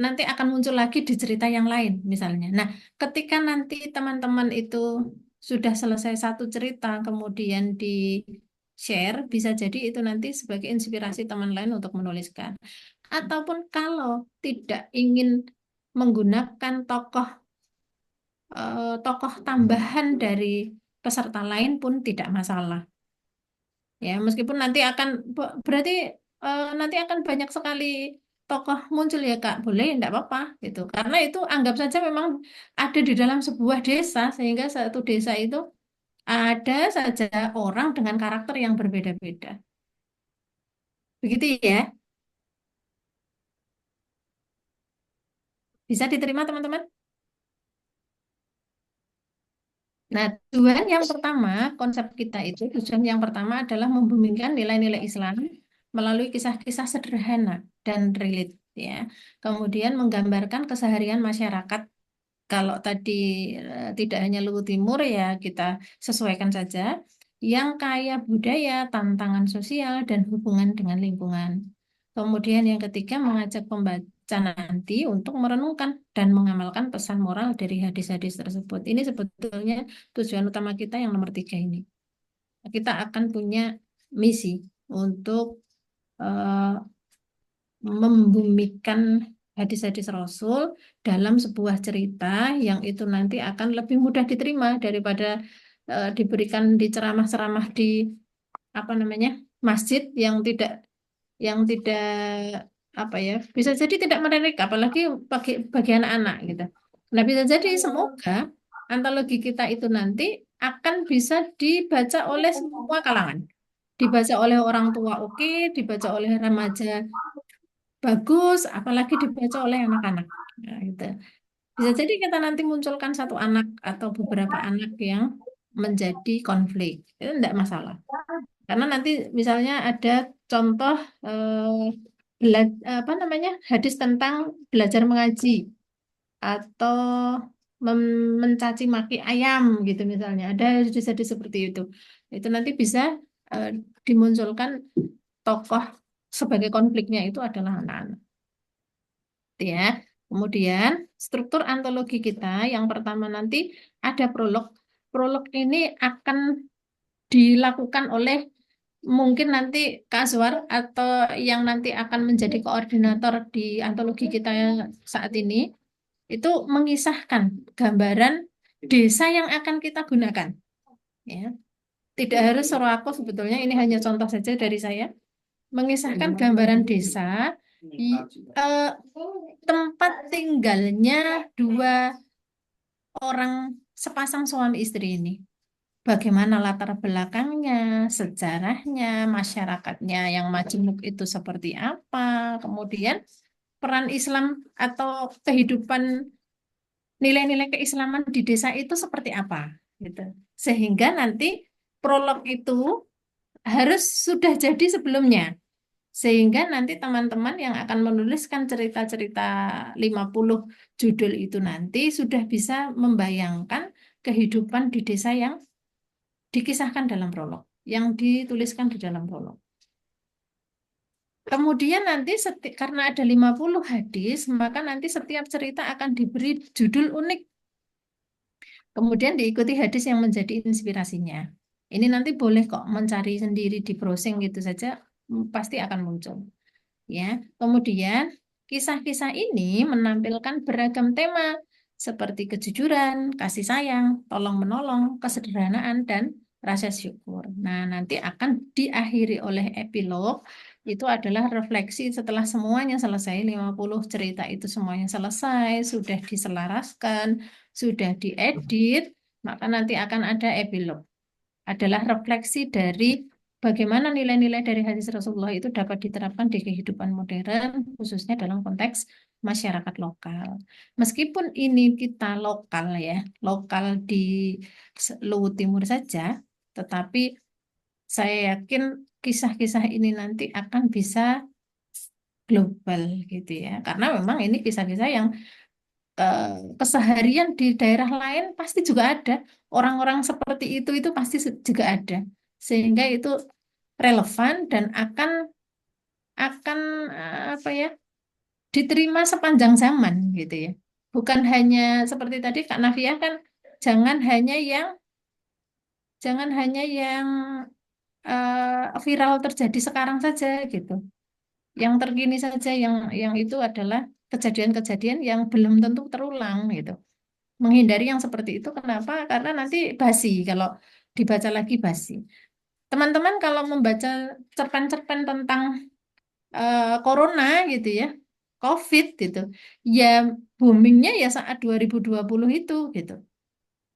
nanti akan muncul lagi di cerita yang lain misalnya. Nah, ketika nanti teman-teman itu sudah selesai satu cerita kemudian di share, bisa jadi itu nanti sebagai inspirasi teman lain untuk menuliskan. Ataupun kalau tidak ingin menggunakan tokoh tambahan dari peserta lain pun tidak masalah. Ya, meskipun nanti akan berarti nanti akan banyak sekali tokoh muncul ya Kak. Boleh, enggak apa-apa gitu. Karena itu anggap saja memang ada di dalam sebuah desa sehingga satu desa itu ada saja orang dengan karakter yang berbeda-beda. Begitu ya. Bisa diterima teman-teman? Nah, tujuan yang pertama adalah membumikan nilai-nilai Islam melalui kisah-kisah sederhana dan relate ya. Kemudian menggambarkan keseharian masyarakat. Kalau tadi tidak hanya Luwu Timur ya kita sesuaikan saja yang kaya budaya, tantangan sosial dan hubungan dengan lingkungan. Kemudian yang ketiga mengajak pembaca nanti untuk merenungkan dan mengamalkan pesan moral dari hadis-hadis tersebut. Ini sebetulnya tujuan utama kita yang nomor 3 ini. Kita akan punya misi untuk eh, membumikan hadis-hadis Rasul dalam sebuah cerita yang itu nanti akan lebih mudah diterima daripada diberikan di ceramah-ceramah di apa namanya masjid yang tidak apa ya bisa jadi tidak menarik apalagi bagi anak-anak gitu. Nah bisa jadi semoga antologi kita itu nanti akan bisa dibaca oleh semua kalangan dibaca oleh orang tua oke, dibaca oleh remaja bagus, apalagi dibaca oleh anak-anak. Nah, gitu. Bisa jadi kita nanti munculkan satu anak atau beberapa anak yang menjadi konflik. Itu tidak masalah. Karena nanti misalnya ada contoh apa namanya hadis tentang belajar mengaji atau mencaci maki ayam gitu misalnya. Ada hadis-hadis seperti itu. Itu nanti bisa eh, dimunculkan tokoh sebagai konfliknya itu adalah anak-anak. Ya. Kemudian struktur antologi kita yang pertama nanti ada prolog. Prolog ini akan dilakukan oleh mungkin nanti Kak Azwar atau yang nanti akan menjadi koordinator di antologi kita yang saat ini itu mengisahkan gambaran desa yang akan kita gunakan. Ya. Tidak harus suruh aku sebetulnya ini hanya contoh saja dari saya mengisahkan gambaran desa i- eh, tempat tinggalnya dua orang sepasang suami istri ini. Bagaimana latar belakangnya, sejarahnya, masyarakatnya yang majemuk itu seperti apa, kemudian peran Islam atau kehidupan nilai-nilai keislaman di desa itu seperti apa, gitu. Sehingga nanti prolog itu harus sudah jadi sebelumnya. Sehingga nanti teman-teman yang akan menuliskan cerita-cerita 50 judul itu nanti sudah bisa membayangkan kehidupan di desa yang dikisahkan dalam prolog, yang dituliskan di dalam prolog. Kemudian nanti karena ada 50 hadis, maka nanti setiap cerita akan diberi judul unik. Kemudian diikuti hadis yang menjadi inspirasinya. Ini nanti boleh kok mencari sendiri di browsing gitu saja, pasti akan muncul. Ya, kemudian kisah-kisah ini menampilkan beragam tema seperti kejujuran, kasih sayang, tolong menolong, kesederhanaan, dan rasa syukur. Nah, nanti akan diakhiri oleh epilog. Itu adalah refleksi setelah semuanya selesai, 50 cerita itu semuanya selesai, sudah diselaraskan, sudah diedit, maka nanti akan ada epilog adalah refleksi dari bagaimana nilai-nilai dari hadis Rasulullah itu dapat diterapkan di kehidupan modern, khususnya dalam konteks masyarakat lokal. Meskipun ini kita lokal ya, lokal di Luwu Timur saja, tetapi saya yakin kisah-kisah ini nanti akan bisa global gitu ya. Karena memang ini kisah-kisah yang eh, keseharian di daerah lain pasti juga ada. Orang-orang seperti itu pasti juga ada. Sehingga itu relevan dan akan apa ya diterima sepanjang zaman gitu ya. Bukan hanya seperti tadi Kak Navia kan jangan hanya yang jangan hanya yang viral terjadi sekarang saja gitu. Yang terkini saja yang itu adalah kejadian-kejadian yang belum tentu terulang gitu. Menghindari yang seperti itu. Kenapa? Karena nanti basi kalau dibaca lagi basi. Teman-teman kalau membaca cerpen-cerpen tentang corona gitu ya, COVID gitu, ya boomingnya ya saat 2020 itu gitu.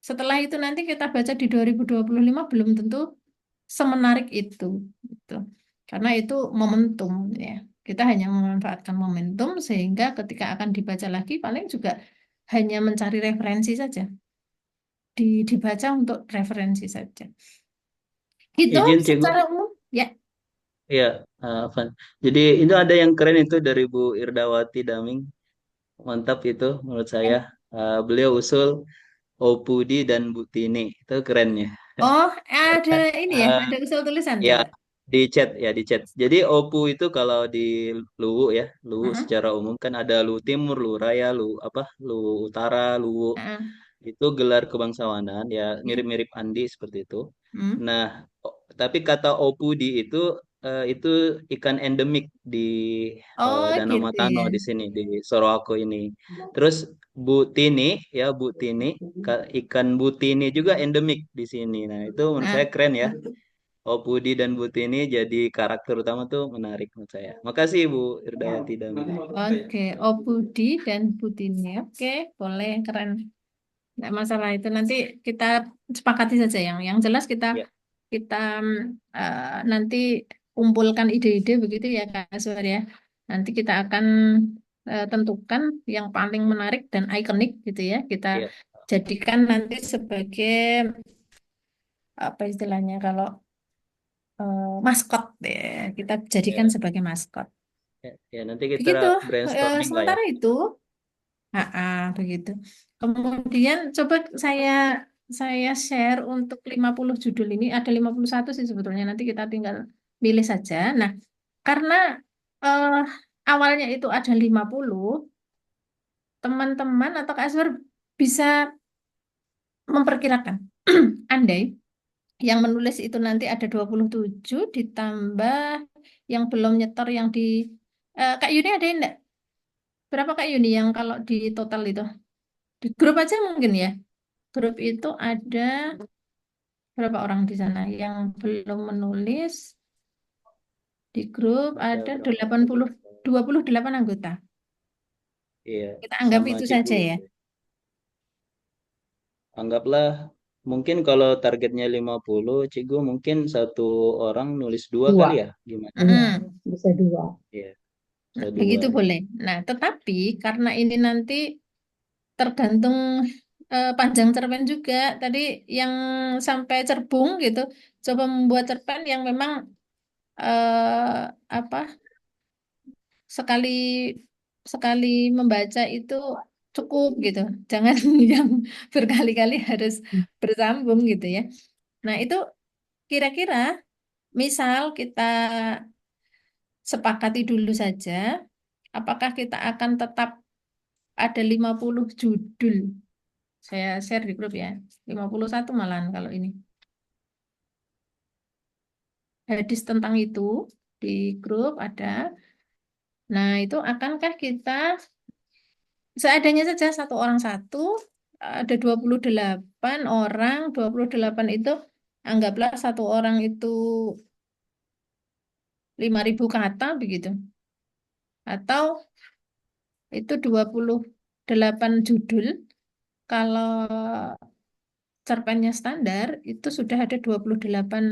Setelah itu nanti kita baca di 2025 belum tentu semenarik itu gitu. Karena itu momentum ya. Kita hanya memanfaatkan momentum sehingga ketika akan dibaca lagi paling juga hanya mencari referensi saja dibaca untuk referensi saja. Itu Izin Cikgu, secara umum ya. ya, Van. Jadi itu ada yang keren itu dari Bu Irdawati Daming, mantap itu menurut saya. Beliau usul Opudi dan Butini, itu kerennya. Oh, ada ini ya, Eh, ada usul tulisan ya coba. di chat ya di chat. Jadi Opu itu kalau di Luwu ya, Luwu Heeh, secara umum kan ada Luwu Timur, Luwu Raya, Luwu apa, Luwu Utara, Luwu heeh, itu gelar kebangsawanan ya ya. mirip-mirip Andi seperti itu. Hmm. Nah, tapi kata Opudi itu ikan endemik di Oh, Danau gitu Matano ya. di sini di Sorowako ini. Terus Butini ya Butini ikan Butini juga endemik di sini. Nah, itu menurut Nah, saya keren ya. Oh, Budi dan Butini jadi karakter utama tuh menarik menurut saya. Makasih Bu Irdawati Dami. oke. Oh, Budi dan Butini. Oke, boleh keren. Nggak masalah itu nanti kita sepakati saja yang jelas kita Ya, kita nanti kumpulkan ide-ide begitu ya Kak Aswar ya. Nanti kita akan tentukan yang paling menarik dan ikonik gitu ya. Kita Iya, jadikan nanti sebagai apa istilahnya kalau maskot ya. Kita jadikan ya, sebagai maskot. ya, ya, nanti kita Begitu. brainstorming lah ya. Sementara itu, begitu. Kemudian coba saya share untuk 50 judul ini. Ada 51 sih sebetulnya. Nanti kita tinggal pilih saja. Nah, karena eh, awalnya itu ada 50, teman-teman atau Kak Aswar bisa memperkirakan. Andai yang menulis itu nanti ada 27 ditambah yang belum nyetor yang di Kak Yuni ada enggak? Berapa Kak Yuni yang kalau di total itu? Di grup aja mungkin ya. Grup itu ada berapa orang di sana yang belum menulis? Di grup Ada ada berapa? 80, 28 anggota. Iya, Kita anggap sama itu Cikgu. saja ya. Anggaplah mungkin kalau targetnya 50, Cikgu mungkin satu orang nulis dua Dua. kali ya, gimana? Iya, Mm-mm. bisa dua. Iya, bisa Nah, dua begitu ya. boleh. Nah, tetapi karena ini nanti tergantung panjang cerpen juga. Tadi yang sampai cerbung gitu, coba membuat cerpen yang memang apa sekali sekali membaca itu cukup gitu. Jangan yang berkali-kali harus bersambung gitu ya. Nah, itu kira-kira misal kita sepakati dulu saja, apakah kita akan tetap ada 50 judul. Saya share di grup ya. 51 malahan kalau ini. Hadis tentang itu di grup ada. Nah, itu akankah kita seadanya saja satu orang satu, ada 28 orang, 28 itu anggaplah satu orang itu 5.000 kata begitu. Atau itu 28 judul. Kalau cerpennya standar itu sudah ada 28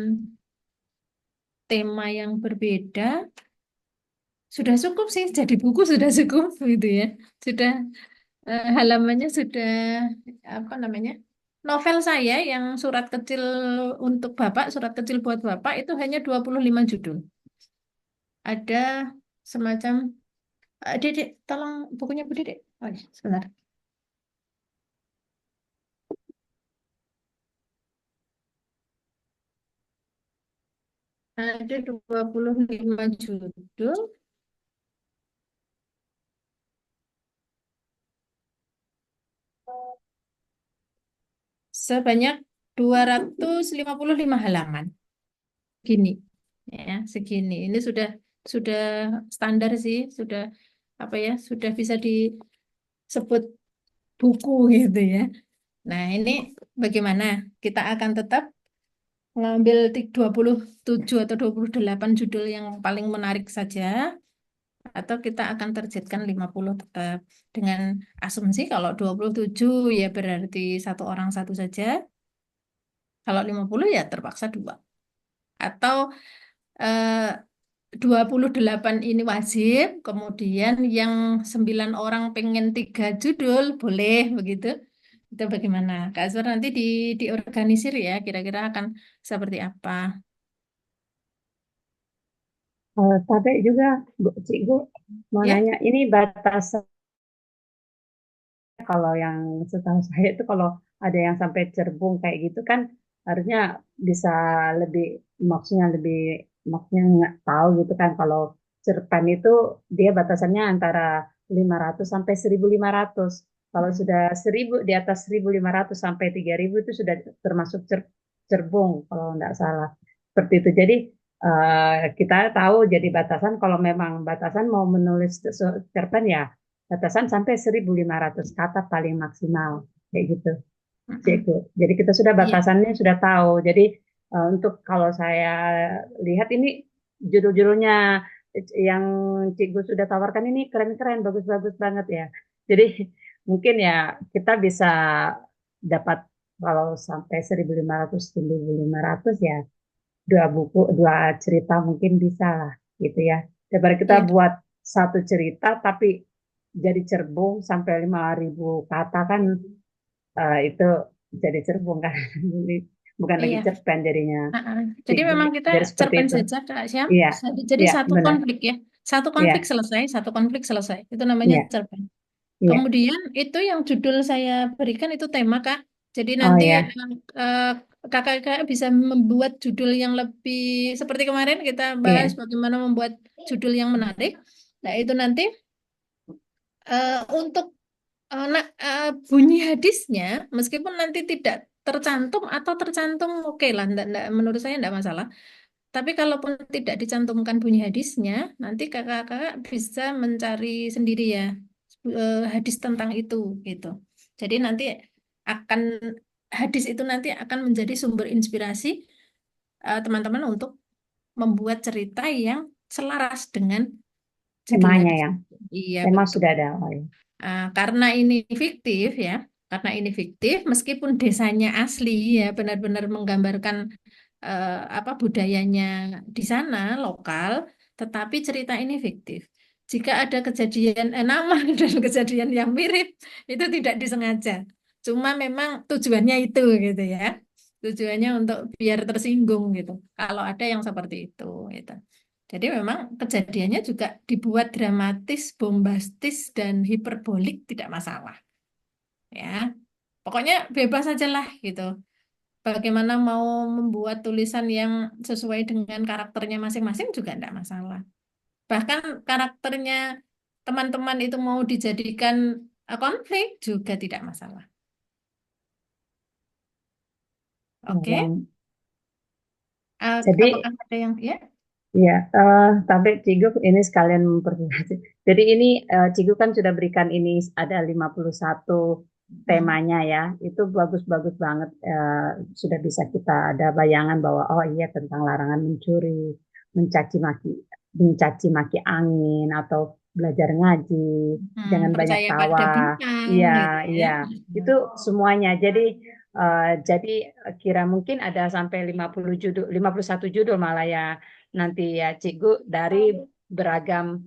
tema yang berbeda. Sudah cukup sih, jadi buku sudah cukup gitu ya. Sudah halamannya sudah apa namanya? Novel saya yang surat kecil untuk Bapak, surat kecil buat Bapak itu hanya 25 judul. Ada semacam Dedek, tolong bukunya Bu Dedek. Oh, iya, sebentar. Ada 25 judul sebanyak 255 halaman. Gini, ya, segini. Ini sudah standar sih, sudah apa ya, sudah bisa disebut buku gitu ya. Nah, ini bagaimana? Kita akan tetap mengambil 27 atau 28 judul yang paling menarik saja, atau kita akan targetkan 50 tetap dengan asumsi kalau 27 ya berarti satu orang satu saja, kalau 50 ya terpaksa dua. Atau eh, 28 ini wajib, kemudian yang 9 orang pengen 3 judul, boleh begitu. Itu bagaimana? Kak Azwar nanti diorganisir ya, kira-kira akan seperti apa? Tapi juga, Bu, Cikgu, mau Ya? nanya, ini batasan kalau yang setahu saya itu kalau ada yang sampai cerbung kayak gitu kan harusnya bisa lebih maksudnya lebih maksudnya nggak tahu gitu kan kalau cerpen itu dia batasannya antara 500 sampai 1.500. Kalau Hmm. sudah 1.000 di atas 1.500 sampai 3.000 itu sudah termasuk cerbung kalau nggak salah. Seperti itu. Jadi kita tahu jadi batasan kalau memang batasan mau menulis cerpen ya batasan sampai 1.500 kata paling maksimal kayak gitu. Mm-mm. Cikgu. Jadi kita sudah Iya. batasannya sudah tahu. Jadi untuk kalau saya lihat ini judul-judulnya yang Cikgu sudah tawarkan ini keren-keren, bagus-bagus banget ya. Jadi mungkin ya kita bisa dapat kalau sampai 1.500, 1.500 ya. dua buku, dua cerita mungkin bisa lah gitu ya. Daripada kita Iya, buat satu cerita tapi jadi cerbung sampai 5.000 kata kan, itu jadi cerbung kan. Jadi bukan lagi iya. cerpen jadinya. Jadi memang kita Jadi seperti cerpen itu. saja, Kak Syam. Iya, Jadi iya satu benar. konflik ya. Satu konflik Iya, selesai, satu konflik selesai. Itu namanya iya, cerpen. iya. Kemudian itu yang judul saya berikan itu tema, Kak. Jadi Oh nanti ya, eh, kakak-kakak bisa membuat judul yang lebih seperti kemarin kita bahas iya. bagaimana membuat judul yang menarik. Nah, itu nanti untuk bunyi hadisnya meskipun nanti tidak tercantum atau tercantum oke lah, menurut saya enggak masalah. Tapi kalaupun tidak dicantumkan bunyi hadisnya, nanti kakak-kakak bisa mencari sendiri ya hadis tentang itu gitu. Jadi nanti akan hadis itu nanti akan menjadi sumber inspirasi teman-teman untuk membuat cerita yang selaras dengan judul Temanya hadis. yang Iya tema betul. sudah ada. Oh, ya. Karena ini fiktif ya, karena ini fiktif, meskipun desanya asli ya benar-benar menggambarkan apa budayanya di sana lokal, tetapi cerita ini fiktif. Jika ada kejadian nama dan kejadian yang mirip, itu tidak disengaja. Cuma memang tujuannya itu gitu ya. Tujuannya untuk biar tersinggung gitu. Kalau ada yang seperti itu gitu. Jadi memang kejadiannya juga dibuat dramatis, bombastis, dan hiperbolik tidak masalah ya. Pokoknya bebas aja lah gitu. Bagaimana mau membuat tulisan yang sesuai dengan karakternya masing-masing juga tidak masalah. Bahkan karakternya teman-teman itu mau dijadikan konflik juga tidak masalah. Ya, Oke. jadi Apakah ada yang ya? ya, tapi Cigu ini sekalian memperjelas. Jadi ini Cigu kan sudah berikan ini ada 51 Hmm. temanya ya. Itu bagus-bagus banget. Sudah bisa kita ada bayangan bahwa oh iya tentang larangan mencuri, mencaci maki, mencaci maki angin atau belajar ngaji, jangan banyak Percaya pada tawa. bintang Iya, gitu ya. iya. Itu semuanya. Jadi kira mungkin ada sampai 50 judul, 51 judul malah ya nanti ya Cikgu dari beragam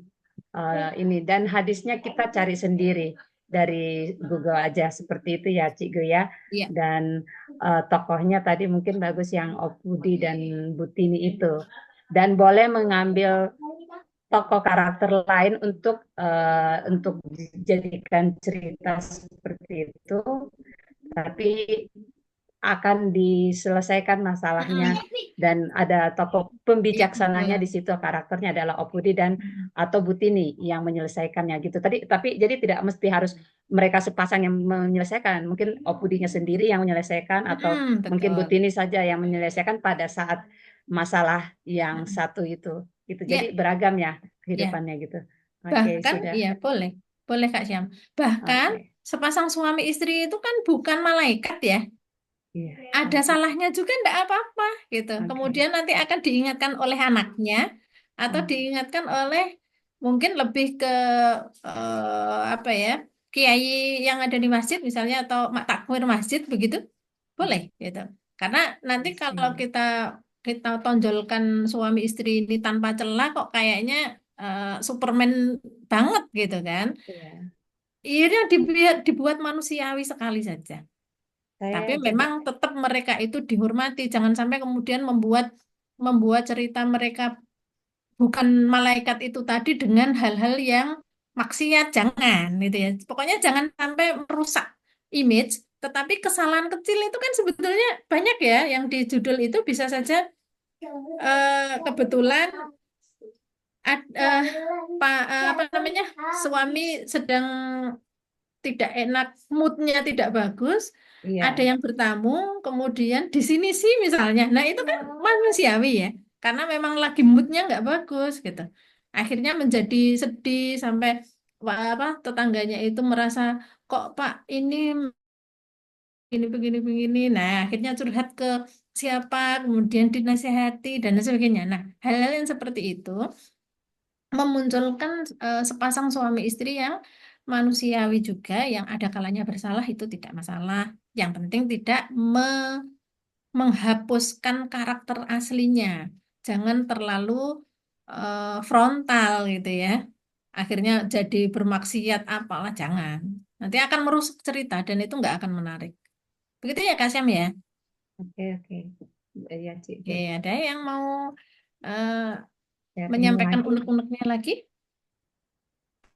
ini dan hadisnya kita cari sendiri dari Google aja seperti itu ya Cikgu ya. Iya. Dan tokohnya tadi mungkin bagus yang Opudi dan Butini itu. Dan boleh mengambil tokoh karakter lain untuk dijadikan cerita seperti itu, tapi akan diselesaikan masalahnya dan ada tokoh Iya, pembijaksananya di betul. situ karakternya adalah Opudi dan atau Butini yang menyelesaikannya gitu. Tapi jadi tidak mesti harus mereka sepasang yang menyelesaikan. Mungkin Opudinya sendiri yang menyelesaikan atau mungkin Betul. Butini saja yang menyelesaikan pada saat masalah yang satu itu. Gitu. Jadi Ya, beragam ya ya. kehidupannya gitu. Oke, Bahkan, sudah. iya boleh. Boleh Kak Syam. Bahkan Oke. sepasang suami istri itu kan bukan malaikat ya. Iya. Ada Oke. salahnya juga enggak apa-apa gitu. Oke. Kemudian nanti akan diingatkan oleh anaknya atau Hmm. diingatkan oleh mungkin lebih ke apa ya, kiai yang ada di masjid misalnya atau mak takmir masjid begitu. Boleh gitu. Karena nanti kalau Oke. kita kita tonjolkan suami istri ini tanpa celah kok kayaknya Superman banget gitu kan. Iya. Ini dibuat manusiawi sekali saja. Saya Tapi jadi memang tetap mereka itu dihormati. Jangan sampai kemudian membuat membuat cerita mereka bukan malaikat itu tadi dengan hal-hal yang maksiat. Jangan gitu ya. Pokoknya jangan sampai merusak image. Tetapi kesalahan kecil itu kan sebetulnya banyak ya yang di judul itu bisa saja kebetulan apa namanya suami sedang tidak enak, moodnya tidak bagus, ada iya. yang bertamu, kemudian di sini sih misalnya, nah itu kan manusiawi ya, karena memang lagi moodnya nggak bagus gitu. Akhirnya menjadi sedih sampai apa tetangganya itu merasa kok Pak ini begini begini begini. Nah akhirnya curhat ke siapa, kemudian dinasihati dan lain sebagainya. Nah hal-hal yang seperti itu memunculkan sepasang suami istri yang manusiawi juga, yang ada kalanya bersalah itu tidak masalah. Yang penting tidak menghapuskan karakter aslinya. Jangan terlalu frontal gitu ya. Akhirnya jadi bermaksiat apalah, jangan. Nanti akan merusak cerita dan itu nggak akan menarik. Begitu ya Kak Syam ya. Oke, oke. Ya, Cik. Oke, ada yang mau eh, Sharing menyampaikan lagi. unek-uneknya lagi?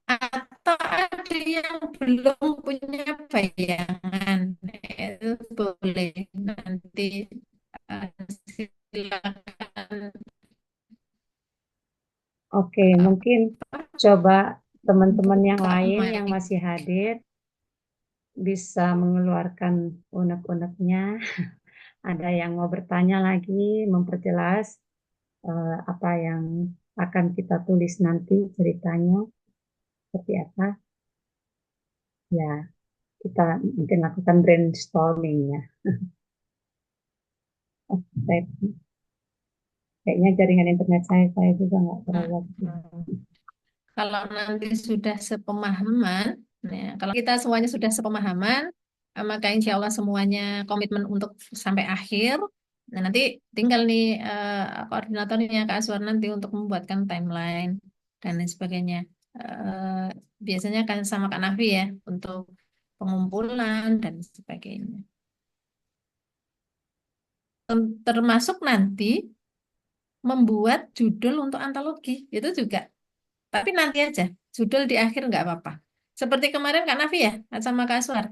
Atau ada yang belum punya bayangan? Itu boleh nanti eh, silakan Oke, mungkin coba teman-teman yang buka lain yang mic. masih hadir bisa mengeluarkan unek-uneknya. Ada yang mau bertanya lagi, memperjelas apa yang akan kita tulis nanti ceritanya seperti apa. Ya, kita mungkin lakukan brainstorming ya. Oh, kayaknya jaringan internet saya juga nggak terlalu bagus. Kalau nanti sudah sepemahaman, ya, kalau kita semuanya sudah sepemahaman, maka insya Allah semuanya komitmen untuk sampai akhir. Nah, nanti tinggal nih koordinatornya Kak Aswar nanti untuk membuatkan timeline dan lain sebagainya. Biasanya kan sama Kak Nafi ya untuk pengumpulan dan sebagainya. Termasuk nanti membuat judul untuk antologi itu juga. Tapi nanti aja, judul di akhir nggak apa-apa. Seperti kemarin Kak Nafi ya, sama Kak Aswar.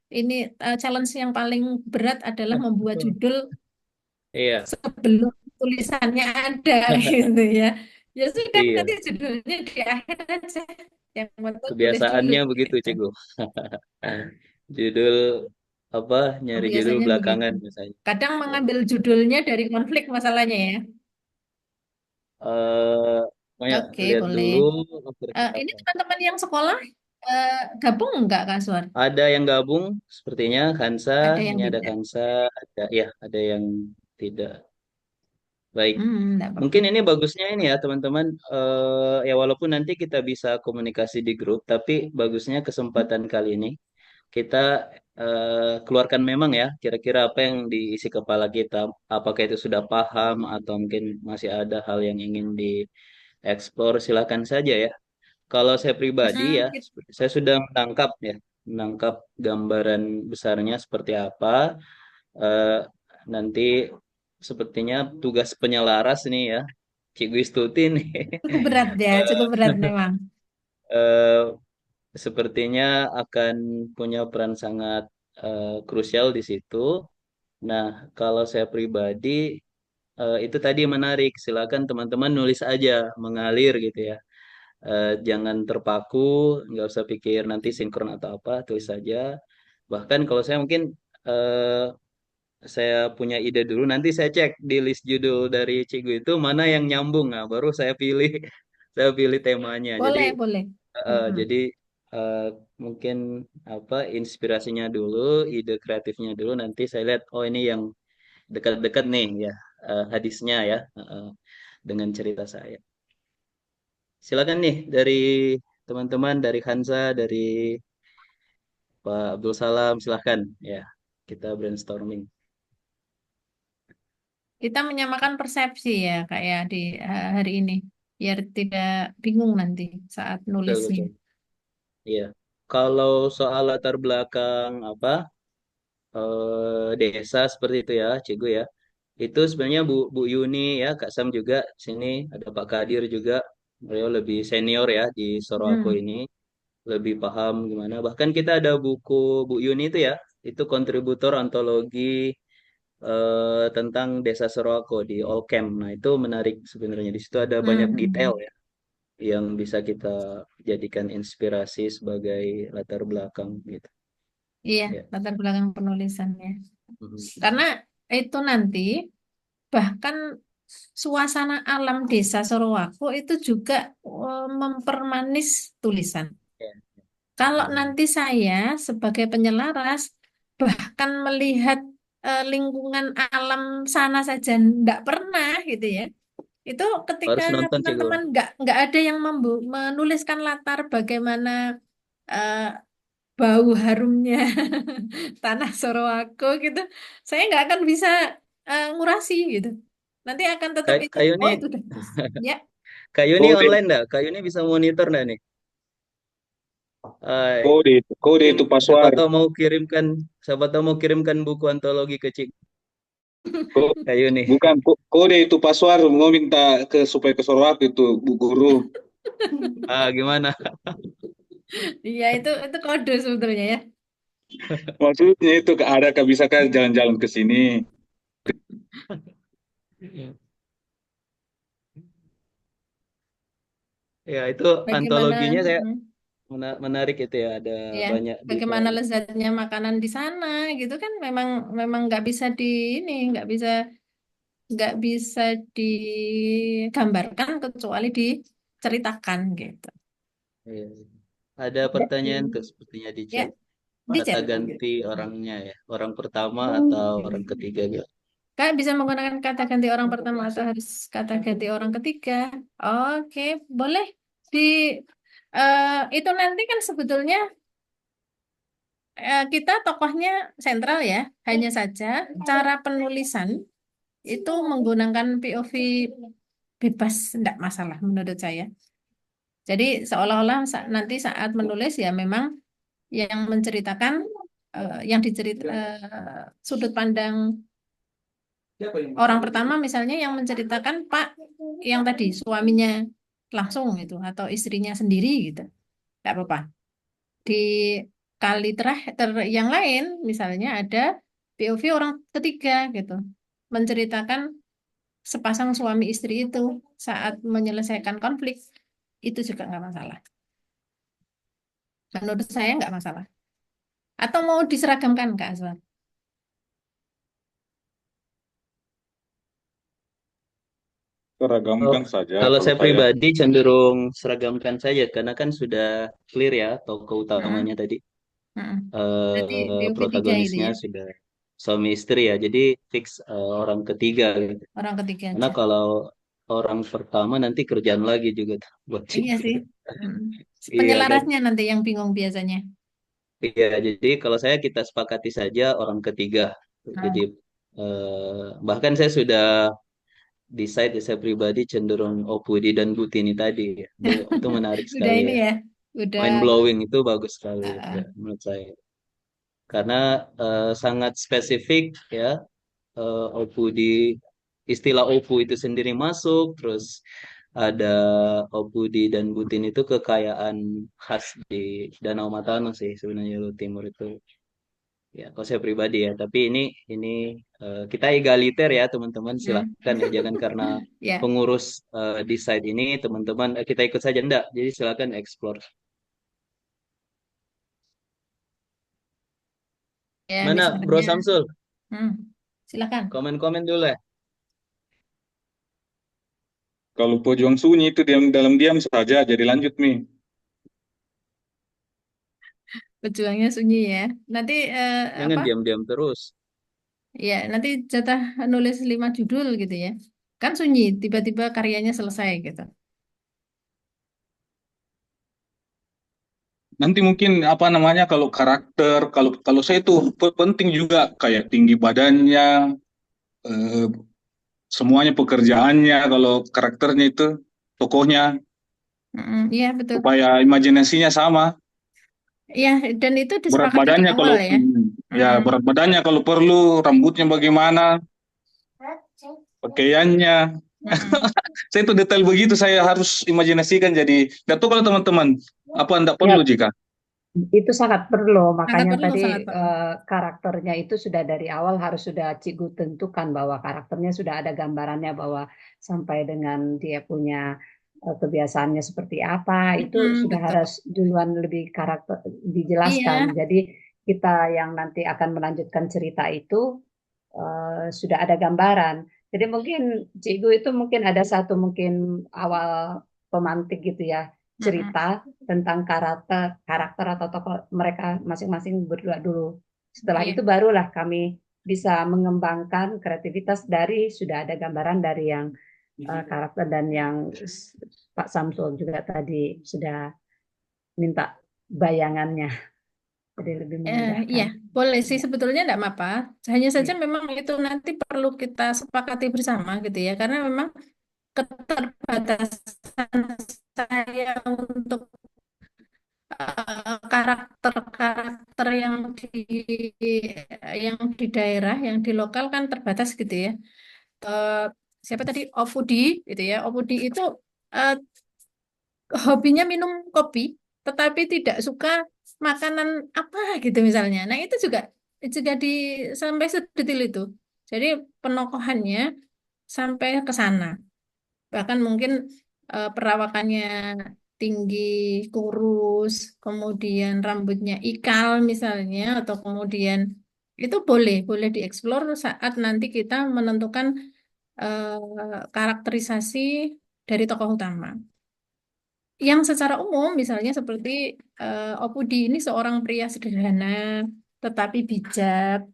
Ini challenge yang paling berat adalah membuat Betul. judul Iya, sebelum tulisannya ada gitu ya. Ya sudah, nanti iya. judulnya di akhir aja. Yang penting tulis dulu Kebiasaannya begitu, gitu. Cikgu. Judul apa? Nyari judul Biasanya begitu. belakangan misalnya. Kadang Ya. mengambil judulnya dari konflik masalahnya ya. Eh, Pokoknya Oke, lihat boleh. dulu overview Ini apa. teman-teman yang sekolah gabung nggak Kak Aswar? Ada yang gabung, sepertinya Kansa. Ada yang Ini ada tidak? Kansa, ada ya, ada yang tidak. Baik. Enggak apa-apa. Mungkin ini bagusnya ini ya teman-teman. Ya walaupun nanti kita bisa komunikasi di grup, tapi bagusnya kesempatan kali ini kita keluarkan memang ya kira-kira apa yang diisi kepala kita. Apakah itu sudah paham atau mungkin masih ada hal yang ingin dieksplor, silakan saja ya. Kalau saya pribadi ya, Mm, kit- saya sudah menangkap ya, menangkap gambaran besarnya seperti apa. Eh, Nanti sepertinya tugas penyelaras nih ya, Cik Wistuti nih. Cukup berat ya, cukup berat memang. eh, Sepertinya akan punya peran sangat krusial di situ. Nah, kalau saya pribadi itu tadi menarik. Silakan teman-teman nulis aja, mengalir gitu ya. Jangan terpaku, nggak usah pikir nanti sinkron atau apa, tulis saja. Bahkan kalau saya mungkin eh, saya punya ide dulu, nanti saya cek di list judul dari Cigu itu mana yang nyambung, nah baru saya pilih, saya pilih temanya. Jadi Boleh, boleh. eh, Mm-mm. jadi eh, mungkin apa inspirasinya dulu, ide kreatifnya dulu, nanti saya lihat oh ini yang dekat-dekat nih ya hadisnya ya dengan cerita saya. Silakan nih dari teman-teman dari Hansa, dari Pak Abdul Salam, silakan ya kita brainstorming. Kita menyamakan persepsi ya, Kak ya, di hari ini. Biar tidak bingung nanti saat Betul nulisnya. betul. Iya. Kalau soal latar belakang apa desa seperti itu ya, Cikgu ya. Itu sebenarnya Bu Yuni ya, Kak Sam juga sini ada Pak Kadir juga. Beliau lebih senior ya di Sorowako Hmm. ini, lebih paham gimana. Bahkan kita ada buku Bu Yuni itu ya, itu kontributor antologi tentang Desa Sorowako di Allcamp. Nah, itu menarik sebenarnya. Di situ ada banyak detail Hmm. ya yang bisa kita jadikan inspirasi sebagai latar belakang gitu. Iya, Ya. latar belakang penulisannya. Mhm. Karena itu nanti bahkan suasana alam desa Sorowako itu juga mempermanis tulisan. Ya. Kalau Mhm. nanti saya sebagai penyelaras bahkan melihat lingkungan alam sana saja nggak pernah gitu ya. Itu ketika Harus nonton Cikgu. teman-teman nggak ada yang menuliskan latar bagaimana eh, bau harumnya tanah Sorowako gitu, saya nggak akan bisa ngurasi gitu. Nanti akan tetap Kak, itu. Kak Oh, Yuni, itu udah terus. Ya, Kak Yuni Kode, online nggak? Kak Yuni bisa monitor nggak nih? kode, kode Mungkin itu siapa password. tahu mau kirimkan, siapa tahu mau kirimkan buku antologi ke Cik Ko- Kak Yuni. Bukan kode itu password. Mau minta supaya ke Sorwat itu Bu Guru. Gimana? iya itu kode sebetulnya ya. Maksudnya itu ada kak bisa kan jalan-jalan ke sini. Ya, itu Bagaimana? antologinya saya menarik itu ya, ada Ya, banyak bagaimana detail. lezatnya makanan di sana gitu kan memang memang nggak bisa di ini nggak bisa digambarkan kecuali diceritakan gitu. Iya. Ada Da- pertanyaan tuh sepertinya di Ya, chat. di Kata chat. ganti orangnya ya, orang pertama atau orang ketiga gitu. Kak bisa menggunakan kata ganti orang pertama atau harus kata ganti orang ketiga. Oke, boleh di itu nanti kan sebetulnya kita tokohnya sentral ya. Hanya saja cara penulisan itu menggunakan POV bebas, tidak masalah menurut saya. Jadi seolah-olah nanti saat menulis ya memang yang menceritakan sudut pandang orang pertama misalnya yang menceritakan Pak yang tadi suaminya langsung itu atau istrinya sendiri gitu. Tidak apa-apa. Di kali terakhir yang lain misalnya ada POV orang ketiga gitu. Menceritakan sepasang suami istri itu saat menyelesaikan konflik itu juga nggak masalah. Menurut saya nggak masalah. Atau mau diseragamkan Kak Azwan? Oh, Seragamkan saja kalau kalau saya saya. pribadi cenderung seragamkan saja karena kan sudah clear ya tokoh utamanya Mm-mm, tadi, mm-mm. Berarti POV 3 itu protagonisnya ya, sudah suami istri ya, jadi fix orang ketiga gitu. orang ketiga Karena aja. kalau orang pertama nanti kerjaan lagi juga tuh buat Iya Cik. sih. Mm. Iya kan? Penyelarasnya nanti yang bingung biasanya. Iya, jadi kalau saya kita sepakati saja orang ketiga. Jadi Hmm. bahkan saya sudah decide ya, saya pribadi cenderung Opudi dan Butini tadi ya. Itu menarik Udah sekali ini ya. ya, udah. Mind blowing itu bagus sekali ya, uh, menurut saya. Karena sangat spesifik ya, Opudi, istilah Opu itu sendiri masuk, terus ada Opudi dan Butin itu kekayaan khas di Danau Matano sih sebenarnya Luhut Timur itu. Ya, kalau saya pribadi ya, tapi ini kita egaliter ya teman-teman, hmm. silahkan ya, jangan karena Ya, pengurus di site ini teman-teman kita ikut saja enggak, jadi silakan explore. ya Mana Bro misalnya, Samsul? hmm. Silakan. Komen-komen dulu ya. Kalau pejuang sunyi itu diam dalam diam saja. Jadi lanjut nih. Pejuangnya sunyi ya. Nanti Jangan apa? diam-diam terus. Ya, nanti jatah nulis 5 judul gitu ya. Kan sunyi, tiba-tiba karyanya selesai gitu. Nanti mungkin apa namanya kalau karakter, kalau kalau saya itu penting juga kayak tinggi badannya, eh, semuanya pekerjaannya, kalau karakternya itu tokohnya Iya betul. supaya imajinasinya sama. Iya, dan itu Berat disepakati di badannya awal kalau ya. ya Mm. berat badannya kalau perlu, rambutnya bagaimana, pakaiannya. Mm-mm. Saya itu detail begitu saya harus imajinasikan jadi. Gak tahu kalau teman-teman apa anda perlu Ya, jika. itu sangat perlu. Sangat Makanya perlu, tadi sangat perlu. karakternya itu sudah dari awal harus sudah Cikgu tentukan bahwa karakternya sudah ada gambarannya bahwa sampai dengan dia punya kebiasaannya seperti apa itu sudah Betul. harus duluan lebih karakter dijelaskan. Iya, Jadi kita yang nanti akan melanjutkan cerita itu sudah ada gambaran. Jadi mungkin Cikgu itu mungkin ada satu mungkin awal pemantik gitu ya mm-mm. cerita tentang karakter karakter atau tokoh mereka masing-masing berdua dulu. Setelah Iya, itu barulah kami bisa mengembangkan kreativitas dari sudah ada gambaran dari yang karakter dan yang Pak Samsul juga tadi sudah minta bayangannya. Jadi lebih Iya, memudahkan. boleh sih Ya. sebetulnya enggak apa-apa. Hanya saja Ya. memang itu nanti perlu kita sepakati bersama gitu ya, karena memang keterbatasan saya untuk karakter-karakter yang di daerah, yang di lokal kan terbatas gitu ya. Eh, Siapa tadi? Opudi gitu ya. Opudi itu eh, hobinya minum kopi, tetapi tidak suka makanan apa gitu misalnya. Nah, itu juga sampai sedetil itu. Jadi penokohannya sampai ke sana. Bahkan mungkin perawakannya tinggi, kurus, kemudian rambutnya ikal misalnya, atau kemudian itu boleh dieksplor saat nanti kita menentukan karakterisasi dari tokoh utama. Yang secara umum, misalnya seperti Opudi ini seorang pria sederhana, tetapi bijak,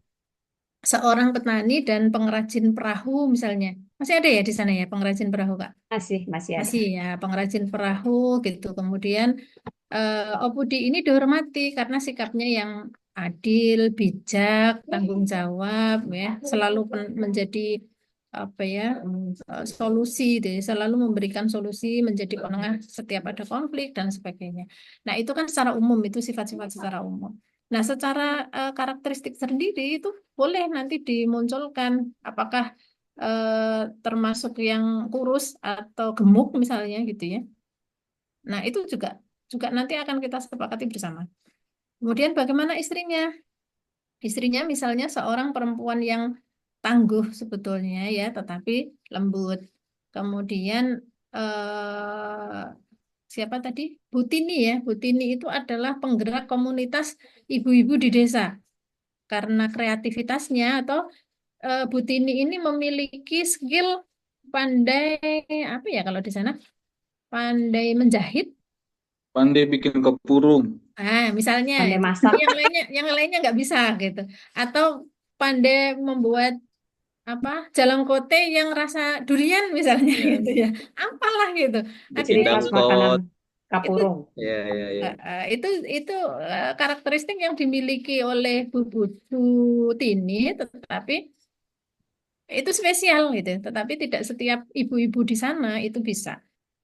seorang petani dan pengrajin perahu misalnya. Masih ada ya di sana ya pengrajin perahu, Kak? Masih ada. Masih ya, pengrajin perahu gitu. Kemudian Opudi ini dihormati karena sikapnya yang adil, bijak, tanggung jawab, ya, selalu menjadi apa ya solusi, deh, selalu memberikan solusi, menjadi penengah setiap ada konflik dan sebagainya. Nah itu kan secara umum itu sifat-sifat secara umum. Nah secara karakteristik sendiri itu boleh nanti dimunculkan apakah termasuk yang kurus atau gemuk misalnya gitu ya. Nah, itu juga nanti akan kita sepakati bersama. Kemudian bagaimana istrinya? Istrinya misalnya seorang perempuan yang tangguh sebetulnya ya, tetapi lembut. Kemudian eh, siapa tadi? Butini ya. Butini itu adalah penggerak komunitas ibu-ibu di desa. Karena kreativitasnya atau Butini ini memiliki skill pandai apa ya kalau di sana? Pandai menjahit. Pandai bikin kepurung. Misalnya Pandai itu masak. yang lainnya nggak bisa gitu. Atau pandai membuat apa jalangkote yang rasa durian misalnya Ya, gitu ya. Apalah gitu. bikin Ciri Artinya khas makanan dangkot. itu kapurung. Ya, ya, ya. itu karakteristik yang dimiliki oleh Bu Budu Tini, tetapi itu spesial gitu. Tetapi tidak setiap ibu-ibu di sana itu bisa.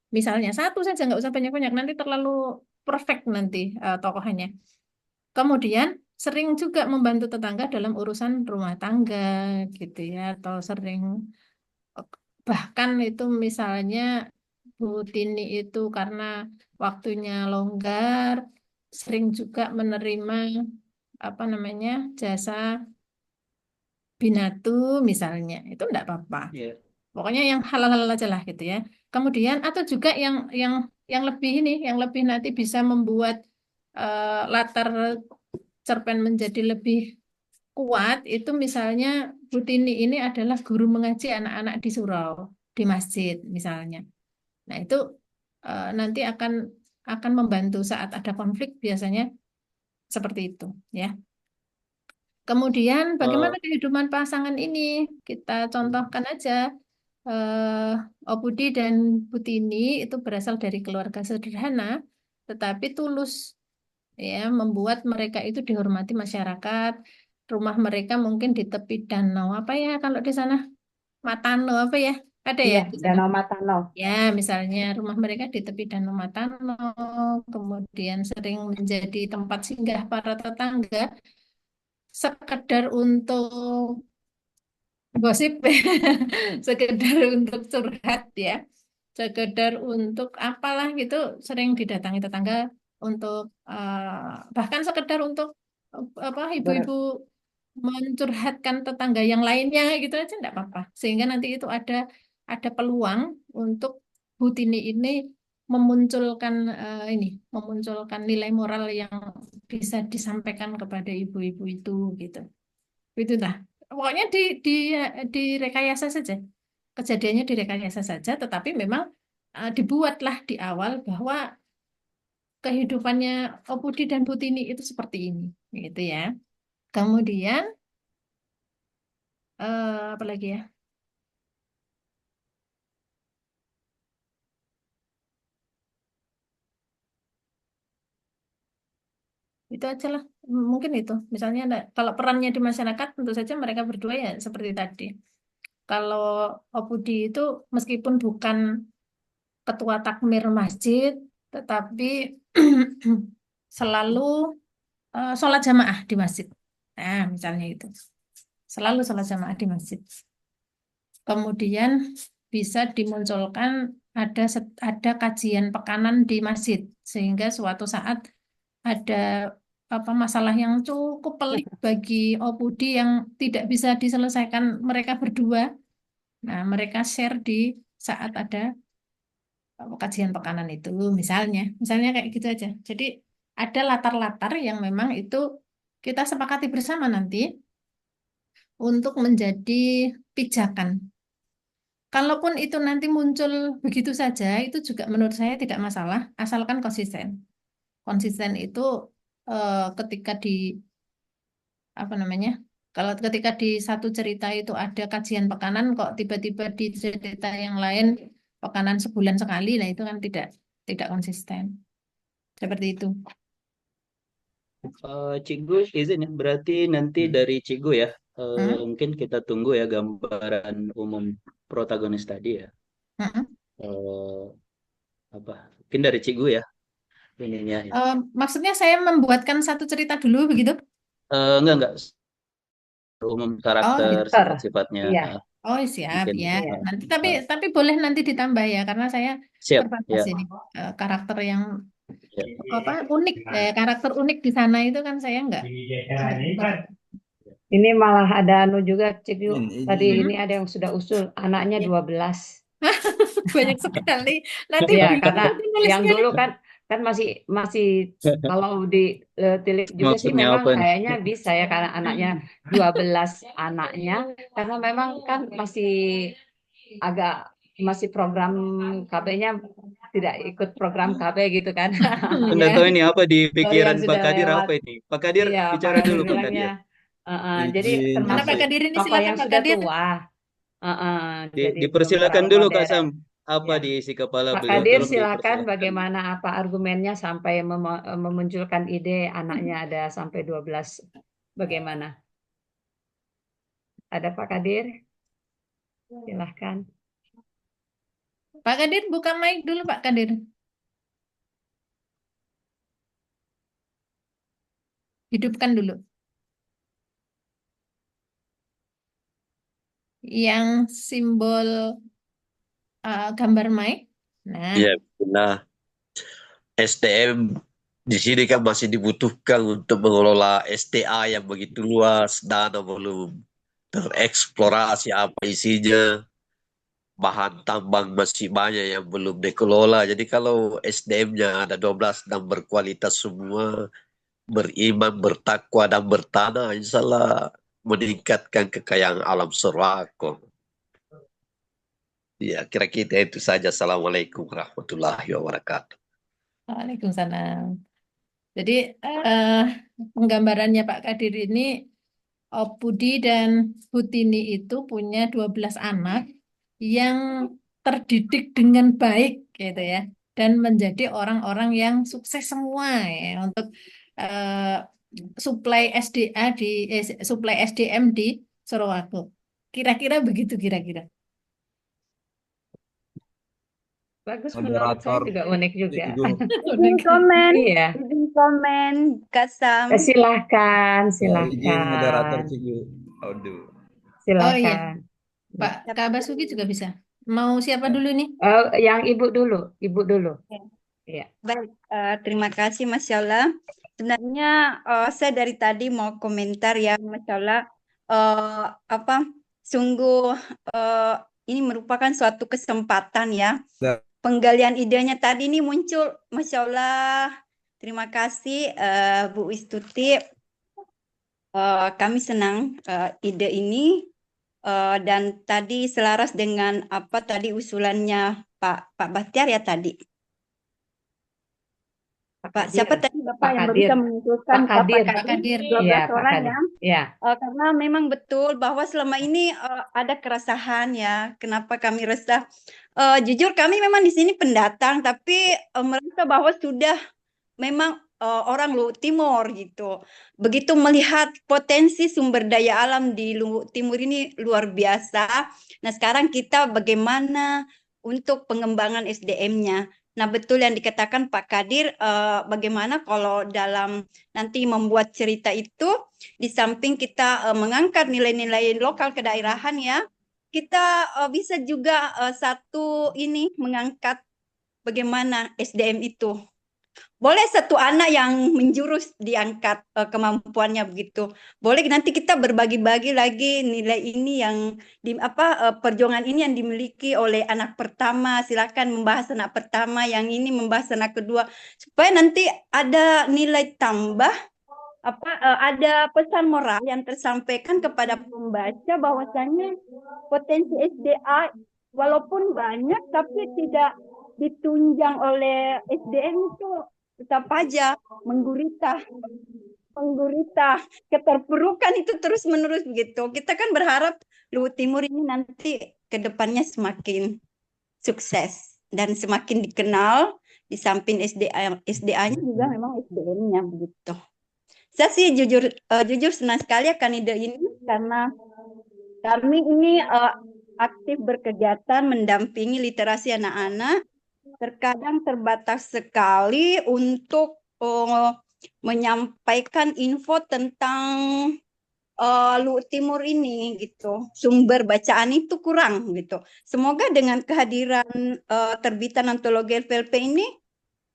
Misalnya satu saja nggak usah banyak-banyak nanti terlalu perfect nanti tokohnya. Kemudian sering juga membantu tetangga dalam urusan rumah tangga gitu ya, atau sering bahkan itu misalnya Bu Tini itu karena waktunya longgar, sering juga menerima apa namanya jasa binatu misalnya, itu enggak apa-apa. Ya. Pokoknya yang halal-halal aja lah gitu ya. Kemudian atau juga yang lebih ini, yang lebih nanti bisa membuat latar cerpen menjadi lebih kuat itu misalnya Butini ini adalah guru mengaji anak-anak di surau, di masjid misalnya. Nah, itu nanti akan membantu saat ada konflik biasanya seperti itu ya. Kemudian Eh, bagaimana kehidupan pasangan ini? Kita contohkan aja Opudi dan Butini itu berasal dari keluarga sederhana tetapi tulus ya membuat mereka itu dihormati masyarakat. Rumah mereka mungkin di tepi danau apa ya kalau di sana Matano apa ya ada ya Iya, di sana. Danau Matano. Ya misalnya rumah mereka di tepi danau Matano, kemudian sering menjadi tempat singgah para tetangga sekedar untuk gosip, sekedar untuk curhat ya, sekedar untuk apalah gitu sering didatangi tetangga untuk bahkan sekedar untuk apa Ber- ibu-ibu mencurhatkan tetangga yang lainnya gitu aja enggak apa-apa. Sehingga nanti itu ada peluang untuk Butini ini memunculkan memunculkan nilai moral yang bisa disampaikan kepada ibu-ibu itu gitu. Itulah. Pokoknya direkayasa saja. Kejadiannya direkayasa saja, tetapi memang dibuatlah di awal bahwa kehidupannya Opudi dan Butini itu seperti ini, gitu ya. Kemudian apa lagi ya? Itu aja lah. Mungkin itu. Misalnya kalau perannya di masyarakat tentu saja mereka berdua ya seperti tadi. Kalau Opudi itu meskipun bukan ketua takmir masjid, tetapi selalu sholat jamaah di masjid. Nah, misalnya itu. Selalu sholat jamaah di masjid. Kemudian bisa dimunculkan ada kajian pekanan di masjid sehingga suatu saat ada apa masalah yang cukup pelik bagi Opudi yang tidak bisa diselesaikan mereka berdua. Nah, mereka share di saat ada kajian pekanan itu misalnya kayak gitu aja. Jadi ada latar-latar yang memang itu kita sepakati bersama nanti untuk menjadi pijakan. Kalaupun itu nanti muncul begitu saja, itu juga menurut saya tidak masalah, asalkan konsisten. Konsisten itu ketika di apa namanya? Kalau ketika di satu cerita itu ada kajian pekanan, kok tiba-tiba di cerita yang lain pekanan sebulan sekali, nah itu kan tidak konsisten. Seperti itu. Cikgu izin ya, berarti nanti dari Cikgu ya, mungkin kita tunggu ya gambaran umum protagonis tadi ya. Eh, apa? Mungkin dari Cikgu ya ininya ya. Maksudnya saya membuatkan satu cerita dulu begitu? Enggak umum Oh, karakter Pinter. sifat-sifatnya Iya. oh siap mungkin ya. Iya. Nanti eh, tapi boleh nanti ditambah ya karena saya siap terbatas ya, ini karakter yang ya. apa unik karakter unik di sana itu kan saya enggak. Ini malah ada anu juga, Cik Yu. Tadi Hmm. ini ada yang sudah usul, anaknya Ya. 12. Banyak sekali. Nanti Iya, bingung karena nanti yang nulisnya. dulu kan masih kalau ditilik juga sih Maksudnya memang apa nih? kayaknya bisa ya karena anaknya 12 anaknya karena memang kan masih program KB-nya tidak ikut program KB gitu kan. Anda Ya. tahu ini apa di Sorry pikiran yang Pak sudah Kadir lewat. apa ini? Pak Kadir Iya, Pak bicara Kadir dulu Pak bilangnya. Kadir. Jadi Mana termasuk Pak Kadir ini tokoh silakan yang Pak sudah Kadir. tua. Jadi belum Dipersilakan terlalu dulu Kak modern. Sam. Apa Ya. di isi kepala Pak beliau? Kadir Tolong silakan dipersilahkan. bagaimana apa argumennya sampai memunculkan ide anaknya ada sampai 12. Bagaimana? Ada Pak Kadir? Silahkan. Pak Kadir buka mic dulu Pak Kadir. Hidupkan dulu. Yang simbol gambar mic. Nah, Ya, benar. SDM di sini kan masih dibutuhkan untuk mengelola SDA yang begitu luas, dana belum tereksplorasi apa isinya, bahan tambang masih banyak yang belum dikelola. Jadi kalau SDM-nya ada 12 dan berkualitas semua, beriman, bertakwa, dan bertanah, insya Allah meningkatkan kekayaan alam surga. Ya, kira-kira itu saja. Assalamualaikum warahmatullahi wabarakatuh. Waalaikumsalam. Jadi penggambarannya Pak Kadir ini Opudi dan Butini itu punya 12 anak yang terdidik dengan baik gitu ya dan menjadi orang-orang yang sukses semua ya untuk eh, suplai SDM di Surawaku. Kira-kira begitu kira-kira. Bagus menurut saya juga unik juga. Izin komen, Iya. izin komen, Kak Sam. Silahkan, Izin moderator silahkan. Cigu. Audio. Oh iya, Silahkan. Pak Kak Basuki juga bisa. Mau siapa dulu nih? Yang ibu dulu. Iya. Baik, terima kasih Masya Allah. Sebenarnya saya dari tadi mau komentar ya Masya Allah. Sungguh ini merupakan suatu kesempatan ya. Penggalian idenya tadi ini muncul, Masya Allah. Terima kasih Bu Istuti. Kami senang ide ini dan tadi selaras dengan apa tadi usulannya Pak Bahtiar ya tadi. Pak siapa tadi Bapak yang bisa mengusulkan Pak Kadir. 12 Iya, Pak orang Kadir. ya. Iya. Karena memang betul bahwa selama ini ada keresahan ya. Kenapa kami resah? Jujur kami memang di sini pendatang, tapi merasa bahwa sudah memang orang Luwu Timur gitu. Begitu melihat potensi sumber daya alam di Luwu Timur ini luar biasa. Nah, sekarang kita bagaimana untuk pengembangan SDM-nya. Nah, betul yang dikatakan Pak Kadir, bagaimana kalau dalam nanti membuat cerita itu, di samping kita mengangkat nilai-nilai lokal kedaerahan ya, kita bisa juga satu ini mengangkat bagaimana SDM itu. Boleh satu anak yang menjurus diangkat kemampuannya begitu. Boleh nanti kita berbagi-bagi lagi nilai ini yang perjuangan ini yang dimiliki oleh anak pertama. Silakan membahas anak pertama, yang ini membahas anak kedua, supaya nanti ada nilai tambah ada pesan moral yang tersampaikan kepada pembaca bahwasanya potensi SDA walaupun banyak tapi tidak ditunjang oleh SDM itu tetap aja menggurita keterpurukan itu terus menerus begitu. Kita kan berharap Luwu Timur ini nanti ke depannya semakin sukses dan semakin dikenal, di samping SDA-nya juga memang SDM-nya begitu. Saya sih jujur senang sekali akan ide ini karena kami ini aktif berkegiatan mendampingi literasi anak-anak. Terkadang terbatas sekali untuk menyampaikan info tentang Luwu Timur ini gitu. Sumber bacaan itu kurang gitu. Semoga dengan kehadiran terbitan antologi FLP ini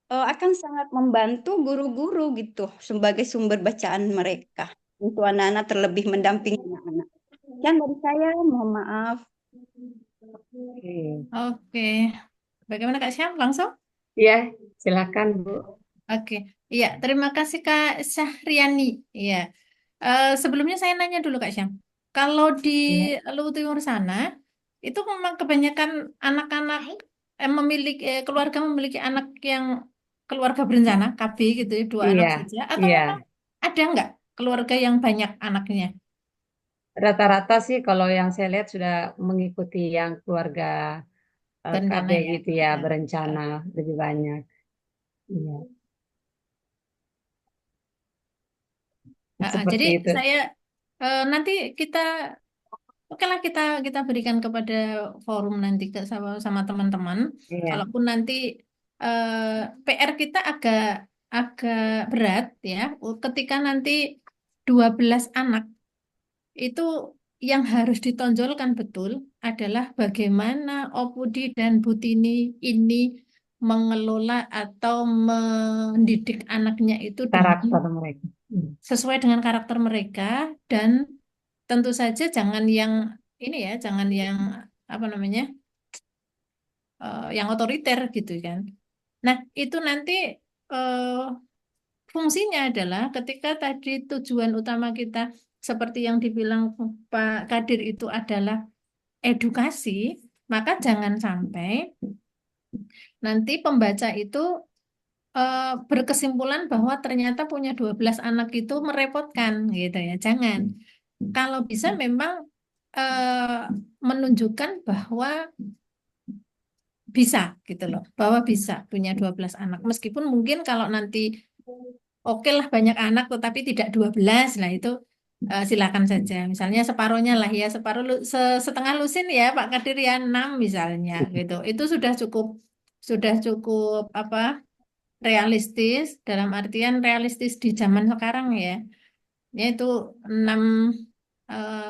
akan sangat membantu guru-guru gitu sebagai sumber bacaan mereka untuk anak-anak, terlebih mendampingi anak-anak. Sekian dari saya, mohon maaf. Oke. Bagaimana Kak Syam? Langsung? Ya, silakan Bu. Oke. Iya, terima kasih Kak Syahriani. Iya. Sebelumnya saya nanya dulu Kak Syam. Kalau di Luwu Timur sana, itu memang kebanyakan anak-anak keluarga memiliki anak yang keluarga berencana, KB gitu ya, 2 anak Iya, saja. Atau iya. memang ada nggak keluarga yang banyak anaknya? Rata-rata sih kalau yang saya lihat sudah mengikuti yang keluarga KB Berencana ya. gitu ya, berencana lebih banyak. Iya, Jadi seperti itu. saya nanti kita oke lah kita berikan kepada forum nanti sama teman-teman. Iya, Kalaupun nanti PR kita agak agak berat ya, ketika nanti 12 anak itu yang harus ditonjolkan betul adalah bagaimana Opudi dan Butini ini mengelola atau mendidik anaknya itu dengan karakter mereka. sesuai dengan karakter mereka, dan tentu saja jangan yang ini ya, jangan yang apa namanya, yang otoriter gitu kan. Nah, itu nanti eh, fungsinya adalah ketika tadi tujuan utama kita seperti yang dibilang Pak Kadir itu adalah edukasi, maka jangan sampai nanti pembaca itu berkesimpulan bahwa ternyata punya 12 anak itu merepotkan gitu ya. Jangan. Kalau bisa memang menunjukkan bahwa bisa gitu loh, bahwa bisa punya 12 anak. Meskipun mungkin kalau nanti oke lah banyak anak tetapi tidak 12 lah itu silakan saja. Misalnya separuhnya lah ya, setengah lusin ya Pak Kadir ya 6 misalnya gitu. Itu sudah cukup apa? Realistis, dalam artian realistis di zaman sekarang ya. Yaitu 6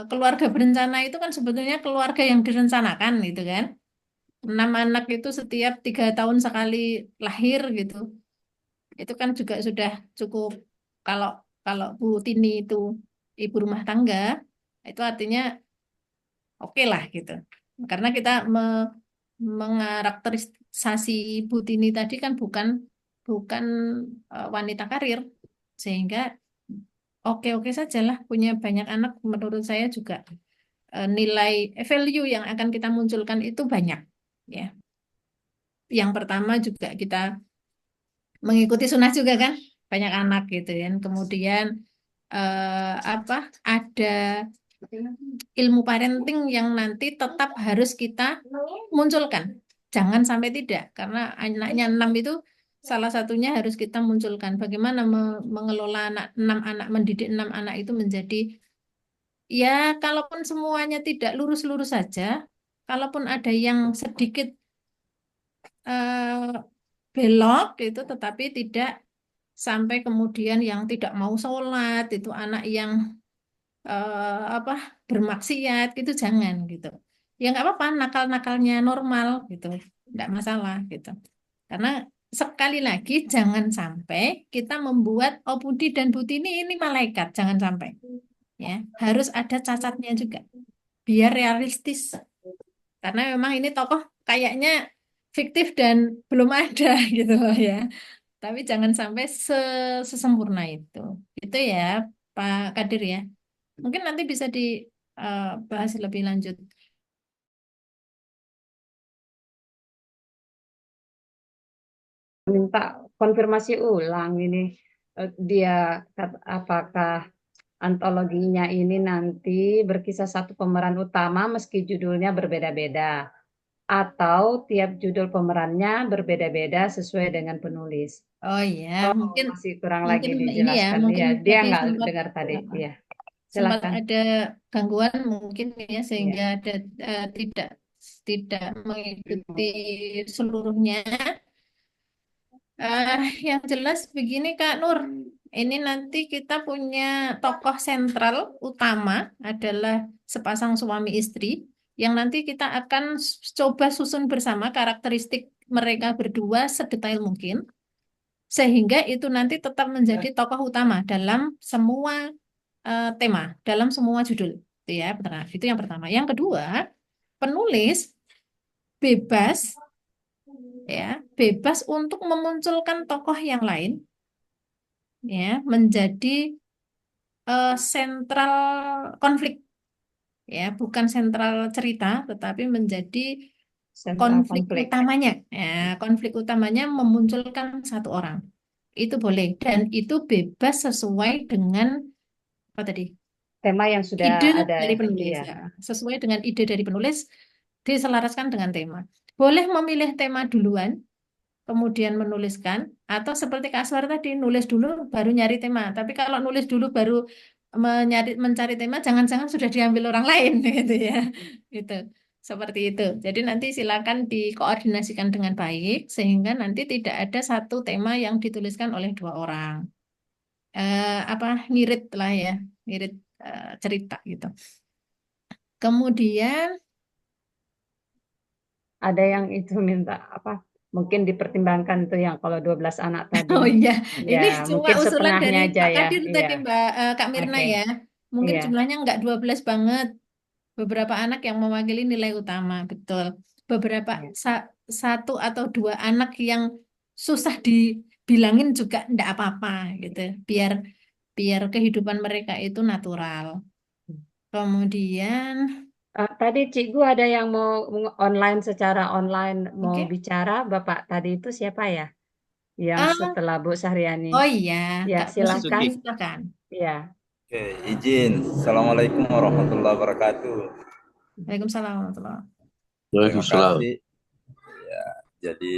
keluarga berencana itu kan sebetulnya keluarga yang direncanakan gitu kan. 6 anak itu setiap 3 tahun sekali lahir gitu. Itu kan juga sudah cukup, kalau kalau Bu Tini itu ibu rumah tangga, itu artinya oke lah gitu. Karena kita mengarakterisasi Bu Tini tadi kan bukan bukan wanita karir, sehingga oke-oke saja lah punya banyak anak. Menurut saya juga nilai value yang akan kita munculkan itu banyak ya. Yang pertama juga kita mengikuti sunnah juga kan, banyak anak gitu kan. Kemudian apa, ada ilmu parenting yang nanti tetap harus kita munculkan. Jangan sampai tidak, karena anaknya 6 itu salah satunya harus kita munculkan. Bagaimana mengelola 6 anak, mendidik 6 anak itu menjadi, ya kalaupun semuanya tidak lurus-lurus saja, kalaupun ada yang sedikit belok itu, tetapi tidak sampai kemudian yang tidak mau sholat, itu anak yang apa bermaksiat gitu, jangan gitu. Ya nggak apa-apa, nakal-nakalnya normal gitu, nggak masalah gitu. Karena sekali lagi jangan sampai kita membuat oh Budi dan Buti ini malaikat, jangan sampai. Ya, harus ada cacatnya juga biar realistis. Karena memang ini tokoh kayaknya fiktif dan belum ada gitu loh ya. Tapi jangan sampai sesempurna itu. Itu ya Pak Kadir ya. Mungkin nanti bisa dibahas lebih lanjut. Minta konfirmasi ulang ini, dia apakah antologinya ini nanti berkisah satu pemeran utama meski judulnya berbeda-beda, atau tiap judul pemerannya berbeda-beda sesuai dengan penulis. Oh iya, Oh, mungkin masih kurang lagi mungkin ini ya, dijelaskan. mungkin Ya, dia tadi nggak sempat dengar tadi. Ya, sempat silakan. ada gangguan mungkin ya, sehingga Ya. ada tidak tidak mengikuti seluruhnya. Yang jelas begini Kak Nur, ini nanti kita punya tokoh sentral utama adalah sepasang suami istri yang nanti kita akan coba susun bersama karakteristik mereka berdua sedetail mungkin sehingga itu nanti tetap menjadi tokoh utama dalam semua tema, dalam semua judul. Itu ya, benar. Itu yang pertama. Yang kedua, penulis bebas ya, bebas untuk memunculkan tokoh yang lain ya menjadi sentral konflik ya, bukan sentral cerita tetapi menjadi Sentral konflik konflik. utamanya. Ya, konflik utamanya memunculkan satu orang. Itu boleh dan itu bebas sesuai dengan apa tadi? Tema yang sudah Ide ada. dari penulis Iya. ya. Sesuai dengan ide dari penulis diselaraskan dengan tema. Boleh memilih tema duluan kemudian menuliskan, atau seperti Kak Aswar tadi, nulis dulu baru nyari tema. Tapi kalau nulis dulu baru mencari tema, jangan-jangan sudah diambil orang lain gitu ya. Gitu. Seperti itu. Jadi nanti silakan dikoordinasikan dengan baik sehingga nanti tidak ada satu tema yang dituliskan oleh 2 orang. Apa ngirit lah ya, ngirit cerita gitu. Kemudian Ada yang itu minta apa? Mungkin dipertimbangkan tuh yang kalau 12 anak tadi. oh iya, Ya, ini cuma mungkin usulan dari setengahnya aja Pak ya. Kadir Iya. tadi Kak Mirna Oke. ya. Mungkin Iya. jumlahnya nggak 12 banget. Beberapa anak yang mewakili nilai utama, betul. Beberapa Iya. satu atau 2 anak yang susah dibilangin juga nggak apa-apa gitu. Biar biar kehidupan mereka itu natural. Kemudian, Tadi Cikgu ada yang mau online secara online mau oke. bicara. Bapak tadi itu siapa ya? Yang Ah, setelah Bu Sahriani. oh iya, Ya, Kak Pusuki, silakan. silakan. Ya. Oke, izin. Assalamualaikum warahmatullahi wabarakatuh. Waalaikumsalam warahmatullahi wabarakatuh. Terima Waalaikumsalam. kasih. Ya, jadi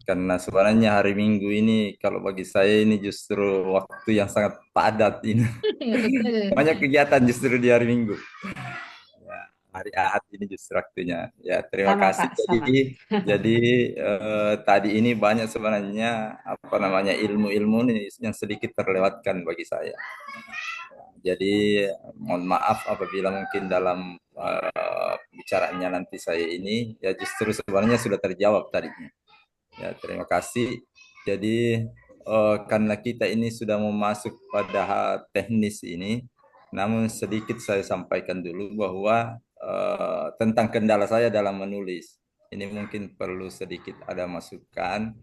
karena sebenarnya hari Minggu ini kalau bagi saya ini justru waktu yang sangat padat ini. Ya, betul. Banyak kegiatan justru di hari Minggu. Ya, hari Ahad ini justru waktunya. Ya, terima Sama kasih. Pak, sama. Jadi tadi ini banyak sebenarnya apa namanya ilmu-ilmu ini yang sedikit terlewatkan bagi saya. Jadi mohon maaf apabila mungkin dalam bicaranya nanti saya ini ya justru sebenarnya sudah terjawab tadinya. Ya, terima kasih. Jadi karena kita ini sudah mau masuk pada teknis ini, namun sedikit saya sampaikan dulu bahwa tentang kendala saya dalam menulis. Ini mungkin perlu sedikit ada masukan.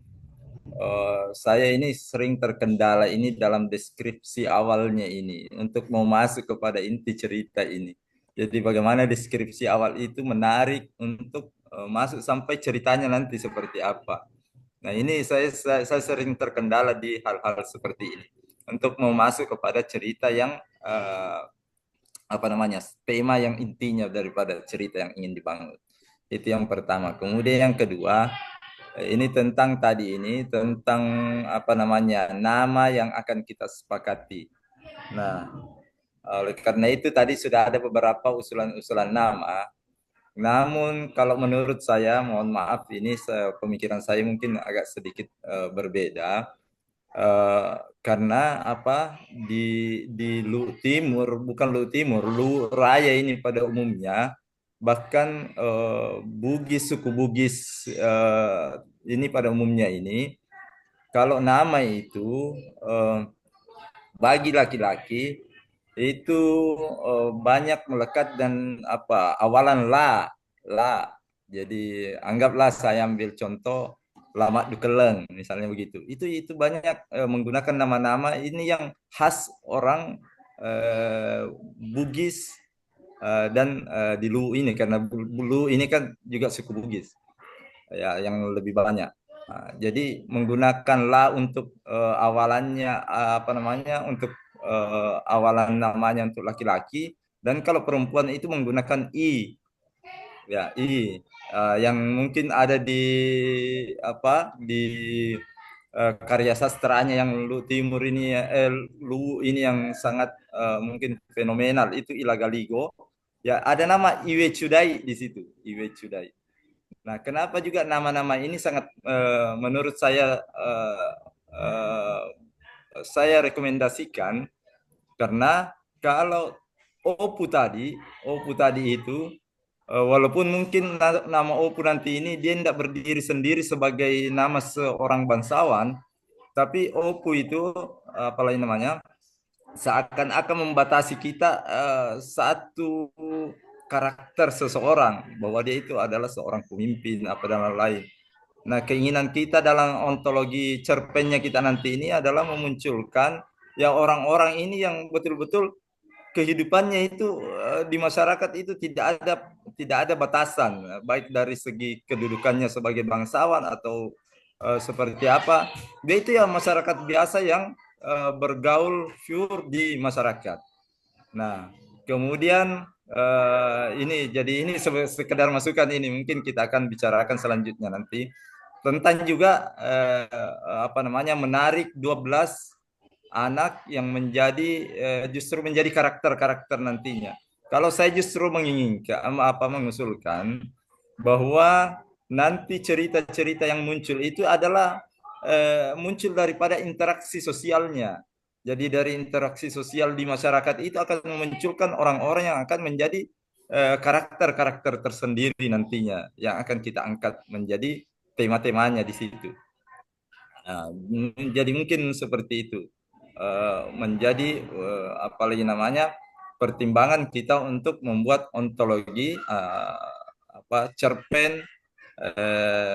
Saya ini sering terkendala ini dalam deskripsi awalnya ini untuk mau masuk kepada inti cerita ini. Jadi bagaimana deskripsi awal itu menarik untuk masuk sampai ceritanya nanti seperti apa. Nah ini saya sering terkendala di hal-hal seperti ini untuk mau masuk kepada cerita yang apa namanya tema yang intinya daripada cerita yang ingin dibangun. Itu yang pertama. Kemudian yang kedua, Ini tentang tadi ini tentang apa namanya nama yang akan kita sepakati. Nah, oleh karena itu tadi sudah ada beberapa usulan-usulan nama. Namun kalau menurut saya, mohon maaf ini pemikiran saya mungkin agak sedikit berbeda. Karena apa di Lu Timur, bukan Lu Timur, Lu Raya ini pada umumnya, bahkan Bugis, suku Bugis ini pada umumnya ini, kalau nama itu eh, bagi laki-laki itu banyak melekat dan apa awalan la. Jadi anggaplah saya ambil contoh Lamak Dukeleng misalnya begitu. Itu banyak menggunakan nama-nama ini yang khas orang Bugis dan di Lu ini karena Lu ini kan juga suku Bugis ya yang lebih banyak. Nah, jadi menggunakan la untuk awalannya apa namanya untuk awalan namanya untuk laki-laki dan kalau perempuan itu menggunakan i ya i. Yang mungkin ada di apa di karya sastranya yang Lu Timur ini Lu ini yang sangat mungkin fenomenal itu Ilagaligo ya ada nama Iwe Cudai di situ Iwe Cudai. Nah, kenapa juga nama-nama ini sangat menurut saya rekomendasikan karena kalau Opu tadi itu walaupun mungkin nama Opu nanti ini dia tidak berdiri sendiri sebagai nama seorang bangsawan, tapi Opu itu apalagi namanya seakan-akan membatasi kita satu karakter seseorang bahwa dia itu adalah seorang pemimpin apa dan lain-lain. Nah, keinginan kita dalam ontologi cerpennya kita nanti ini adalah memunculkan ya orang-orang ini yang betul-betul kehidupannya itu di masyarakat itu tidak ada batasan baik dari segi kedudukannya sebagai bangsawan atau seperti apa. Dia itu ya masyarakat biasa yang bergaul pure di masyarakat. Nah, kemudian ini sekedar masukan ini mungkin kita akan bicarakan selanjutnya nanti tentang juga apa namanya menarik 12 anak yang justru menjadi karakter-karakter nantinya. Kalau saya justru menginginkan mengusulkan bahwa nanti cerita-cerita yang muncul itu adalah muncul daripada interaksi sosialnya. Jadi dari interaksi sosial di masyarakat itu akan memunculkan orang-orang yang akan menjadi karakter-karakter tersendiri nantinya yang akan kita angkat menjadi tema-temanya di situ. Nah, jadi mungkin seperti itu menjadi apalagi namanya pertimbangan kita untuk membuat ontologi cerpen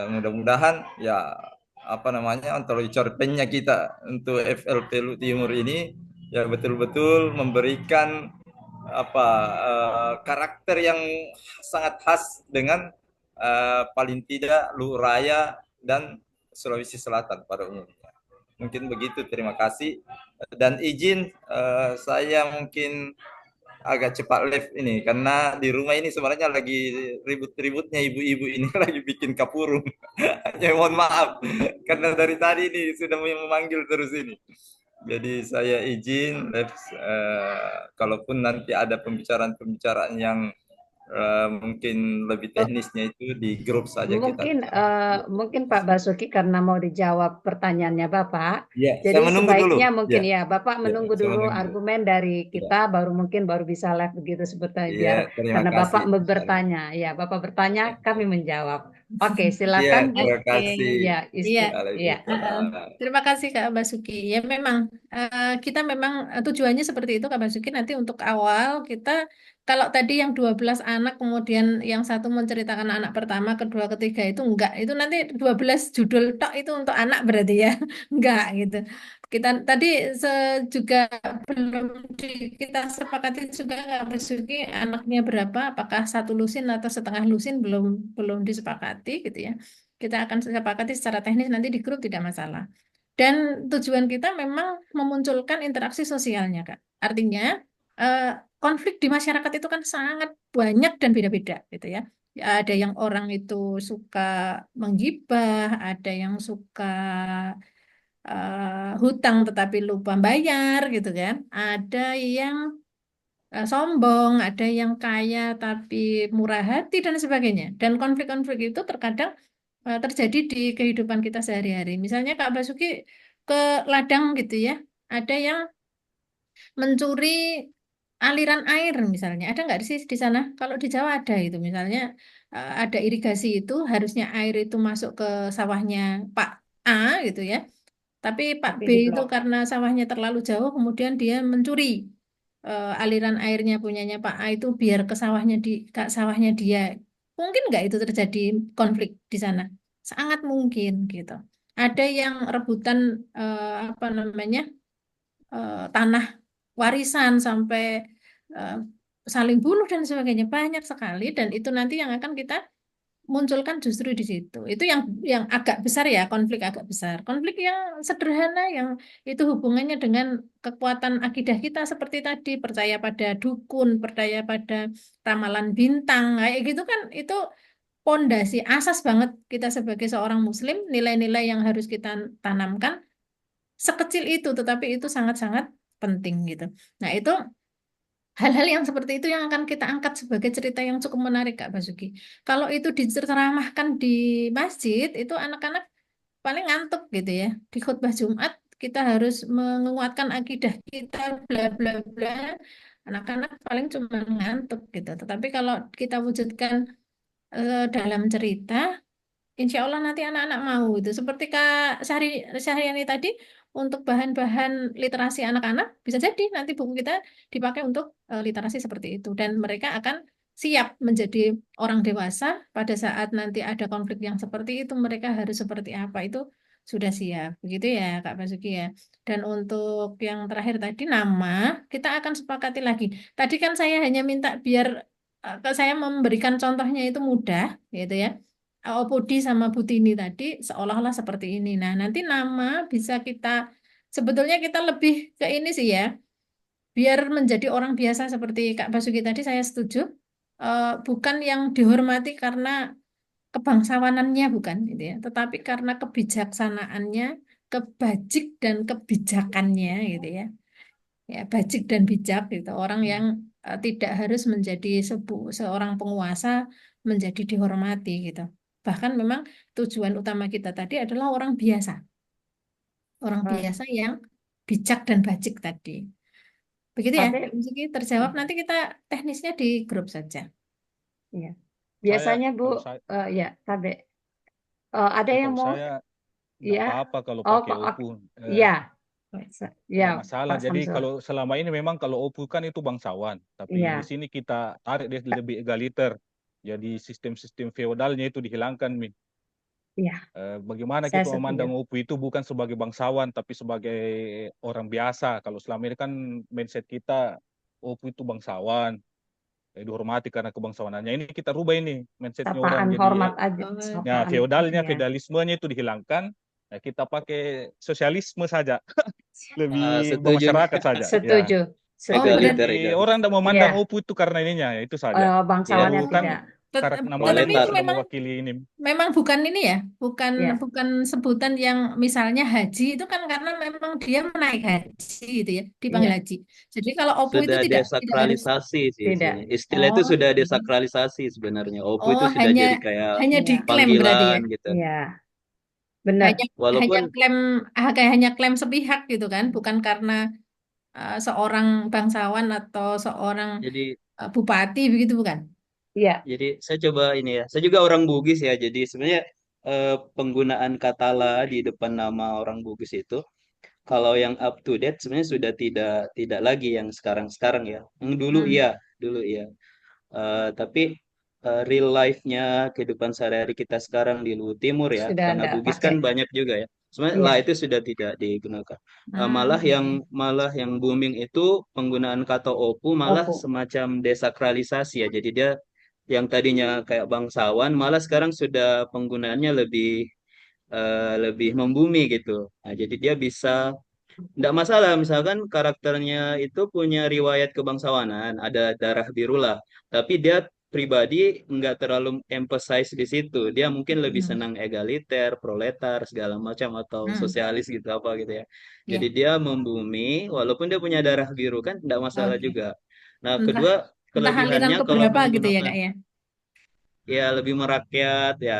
mudah-mudahan ya apa namanya ontologi cerpennya kita untuk FLP Lu Timur ini ya betul-betul memberikan apa karakter yang sangat khas dengan paling tidak Lu Raya dan Sulawesi Selatan pada umumnya. Mungkin begitu, terima kasih. Dan izin saya mungkin agak cepat live ini karena di rumah ini sebenarnya lagi ribut-ributnya ibu-ibu ini lagi bikin kapurung. Ya mohon maaf karena dari tadi ini sudah memanggil terus ini. Jadi saya izin live kalaupun nanti ada pembicaraan-pembicaraan yang mungkin lebih teknisnya itu di grup saja kita. Mungkin Pak Basuki karena mau dijawab pertanyaannya Bapak, Ya, jadi saya menunggu sebaiknya dulu. mungkin ya Bapak Ya, menunggu saya dulu menunggu. argumen dari kita, baru bisa live begitu sebetulnya biar Terima karena Bapak kasih. bertanya, ya Bapak bertanya kami menjawab. Oke, Iya, silakan Bu. terima kasih. Ya, Iya. ya. Terima kasih Kak Basuki. Ya memang kita memang tujuannya seperti itu Kak Basuki. Nanti untuk awal kita kalau tadi yang 12 anak kemudian yang satu menceritakan anak pertama, kedua, ketiga itu enggak. Itu nanti 12 judul tok itu untuk anak berarti ya. Enggak gitu. Kita tadi juga belum kita sepakati juga Kak Basuki anaknya berapa, apakah satu lusin atau setengah lusin belum disepakati gitu ya. Kita akan sepakati secara teknis nanti di grup tidak masalah. Dan tujuan kita memang memunculkan interaksi sosialnya, Kak. Artinya konflik di masyarakat itu kan sangat banyak dan beda-beda, gitu ya. Ada yang orang itu suka menggibah, ada yang suka hutang tetapi lupa bayar gitu kan. Ada yang sombong, ada yang kaya tapi murah hati dan sebagainya. Dan konflik-konflik itu terkadang terjadi di kehidupan kita sehari-hari. Misalnya Kak Basuki ke ladang gitu ya, ada yang mencuri aliran air misalnya. Ada nggak sih di sana? Kalau di Jawa ada itu misalnya ada irigasi itu harusnya air itu masuk ke sawahnya Pak A gitu ya. Tapi Pak Tapi B itu diblok. karena sawahnya terlalu jauh, kemudian dia mencuri aliran airnya punyanya Pak A itu biar ke sawahnya dia. Mungkin nggak itu terjadi konflik di sana? Sangat mungkin gitu. Ada yang rebutan apa namanya tanah warisan sampai eh, saling bunuh dan sebagainya banyak sekali dan itu nanti yang akan kita munculkan justru di situ. Itu yang agak besar ya, konflik agak besar. Konflik yang sederhana yang itu hubungannya dengan kekuatan akidah kita seperti tadi, percaya pada dukun, percaya pada ramalan bintang, kayak gitu kan itu pondasi asas banget kita sebagai seorang muslim, nilai-nilai yang harus kita tanamkan sekecil itu, tetapi itu sangat-sangat penting gitu. Nah, itu hal-hal yang seperti itu yang akan kita angkat sebagai cerita yang cukup menarik, Kak Basuki. Kalau itu diteramahkan di masjid, itu anak-anak paling ngantuk gitu ya. Di khutbah Jumat, kita harus menguatkan akidah kita, bla bla bla. Anak-anak paling cuma ngantuk gitu. Tetapi kalau kita wujudkan dalam cerita, insya Allah nanti anak-anak mau itu. Seperti Kak Syahriani tadi, untuk bahan-bahan literasi anak-anak, bisa jadi nanti buku kita dipakai untuk literasi seperti itu. Dan mereka akan siap menjadi orang dewasa pada saat nanti ada konflik yang seperti itu, mereka harus seperti apa, itu sudah siap. Begitu ya Kak Basuki ya. Dan untuk yang terakhir tadi, nama, kita akan sepakati lagi. Tadi kan saya hanya minta biar saya memberikan contohnya itu mudah, gitu ya. Opudi sama Butini tadi seolah-olah seperti ini. Nah, nanti nama bisa sebetulnya kita lebih ke ini sih ya, biar menjadi orang biasa seperti Kak Basuki tadi saya setuju. Bukan yang dihormati karena kebangsawanannya bukan gitu ya, tetapi karena kebijaksanaannya, kebajik dan kebijakannya gitu ya. Ya, bajik dan bijak gitu. Orang yang tidak harus menjadi seorang penguasa menjadi dihormati gitu. Bahkan memang tujuan utama kita tadi adalah orang biasa. Orang biasa yang bijak dan bajik tadi. Begitu ya, Tapi Mungkin terjawab. Nanti kita teknisnya di grup saja. ya. Saya Biasanya Bu, kalau saya ya, Tabe. Ada yang kalau mau saya nggak ya? apa-apa kalau Oh, pakai Oppo. ya. Ya, Nggak masalah. Pak Jadi Samsul. kalau selama ini memang kalau Oppo kan itu bangsawan, tapi di Iya, sini kita tarik dia lebih egaliter. Jadi sistem-sistem feodalnya itu dihilangkan, Min. iya, Bagaimana saya kita setuju. memandang Oppo itu bukan sebagai bangsawan, tapi sebagai orang biasa. Kalau selama ini kan mindset kita Oppo itu bangsawan, dihormati karena kebangsawanannya. Ini kita rubah ini mindsetnya orang. Sapaan Jadi hormat aja, Oh, ya sapaan. feodalnya, Iya. feodalismenya itu dihilangkan. Nah, kita pakai sosialisme saja, lebih Setuju nih. bermasyarakat saja. Ya. Setuju, oh setuju. berarti Egaliter, Jadi orang egaliter. tidak memandang Iya, Oppo itu karena ininya, ya, itu saja. bangsawannya Bukan tidak. namanya tetapi juga Proletar. itu sudah memang mewakili ini. bukan ini ya, bukan Ya, bukan sebutan yang misalnya haji itu kan karena memang dia menaik haji gitu ya, dipanggil iya, haji. Jadi kalau Oppo itu Sudah tidak harus. desakralisasi sih tidak. sini. Istilah itu Oh, sudah desakralisasi sebenarnya. Oppo oh itu sudah hanya jadi kayak hanya Iya, diklaim berarti ya, panggilan gitu. iya, benar. hanya hanya Walaupun klaim kayak hanya klaim sepihak gitu kan, bukan karena seorang bangsawan atau seorang jadi bupati begitu bukan? Iya, jadi saya coba ini ya. Saya juga orang Bugis ya. Jadi sebenarnya penggunaan kata la di depan nama orang Bugis itu kalau yang up to date sebenarnya sudah tidak lagi yang sekarang-sekarang ya. Yang Hmm. dulu iya. Tapi real life-nya kehidupan sehari-hari kita sekarang di Luwu Timur ya, sudah karena enggak Bugis pakai. kan banyak juga ya. Sebenarnya lah Iya, itu sudah tidak digunakan. Ah, Malah yang oke. booming itu penggunaan kata opu malah Oppo. semacam desakralisasi ya. Jadi dia yang tadinya kayak bangsawan malah sekarang sudah penggunaannya lebih membumi gitu. Nah, jadi dia bisa tidak masalah, misalkan karakternya itu punya riwayat kebangsawanan, ada darah biru lah, tapi dia pribadi nggak terlalu emphasize di situ. Dia mungkin lebih Hmm. senang egaliter, proletar, segala macam atau Hmm. sosialis gitu apa gitu ya. Jadi Ya, dia membumi walaupun dia punya darah biru kan tidak masalah oke. juga. Nah, Entah kedua entah aliran kelebihannya kalau keberapa gitu ya menggunakan Kak ya. ya lebih merakyat ya.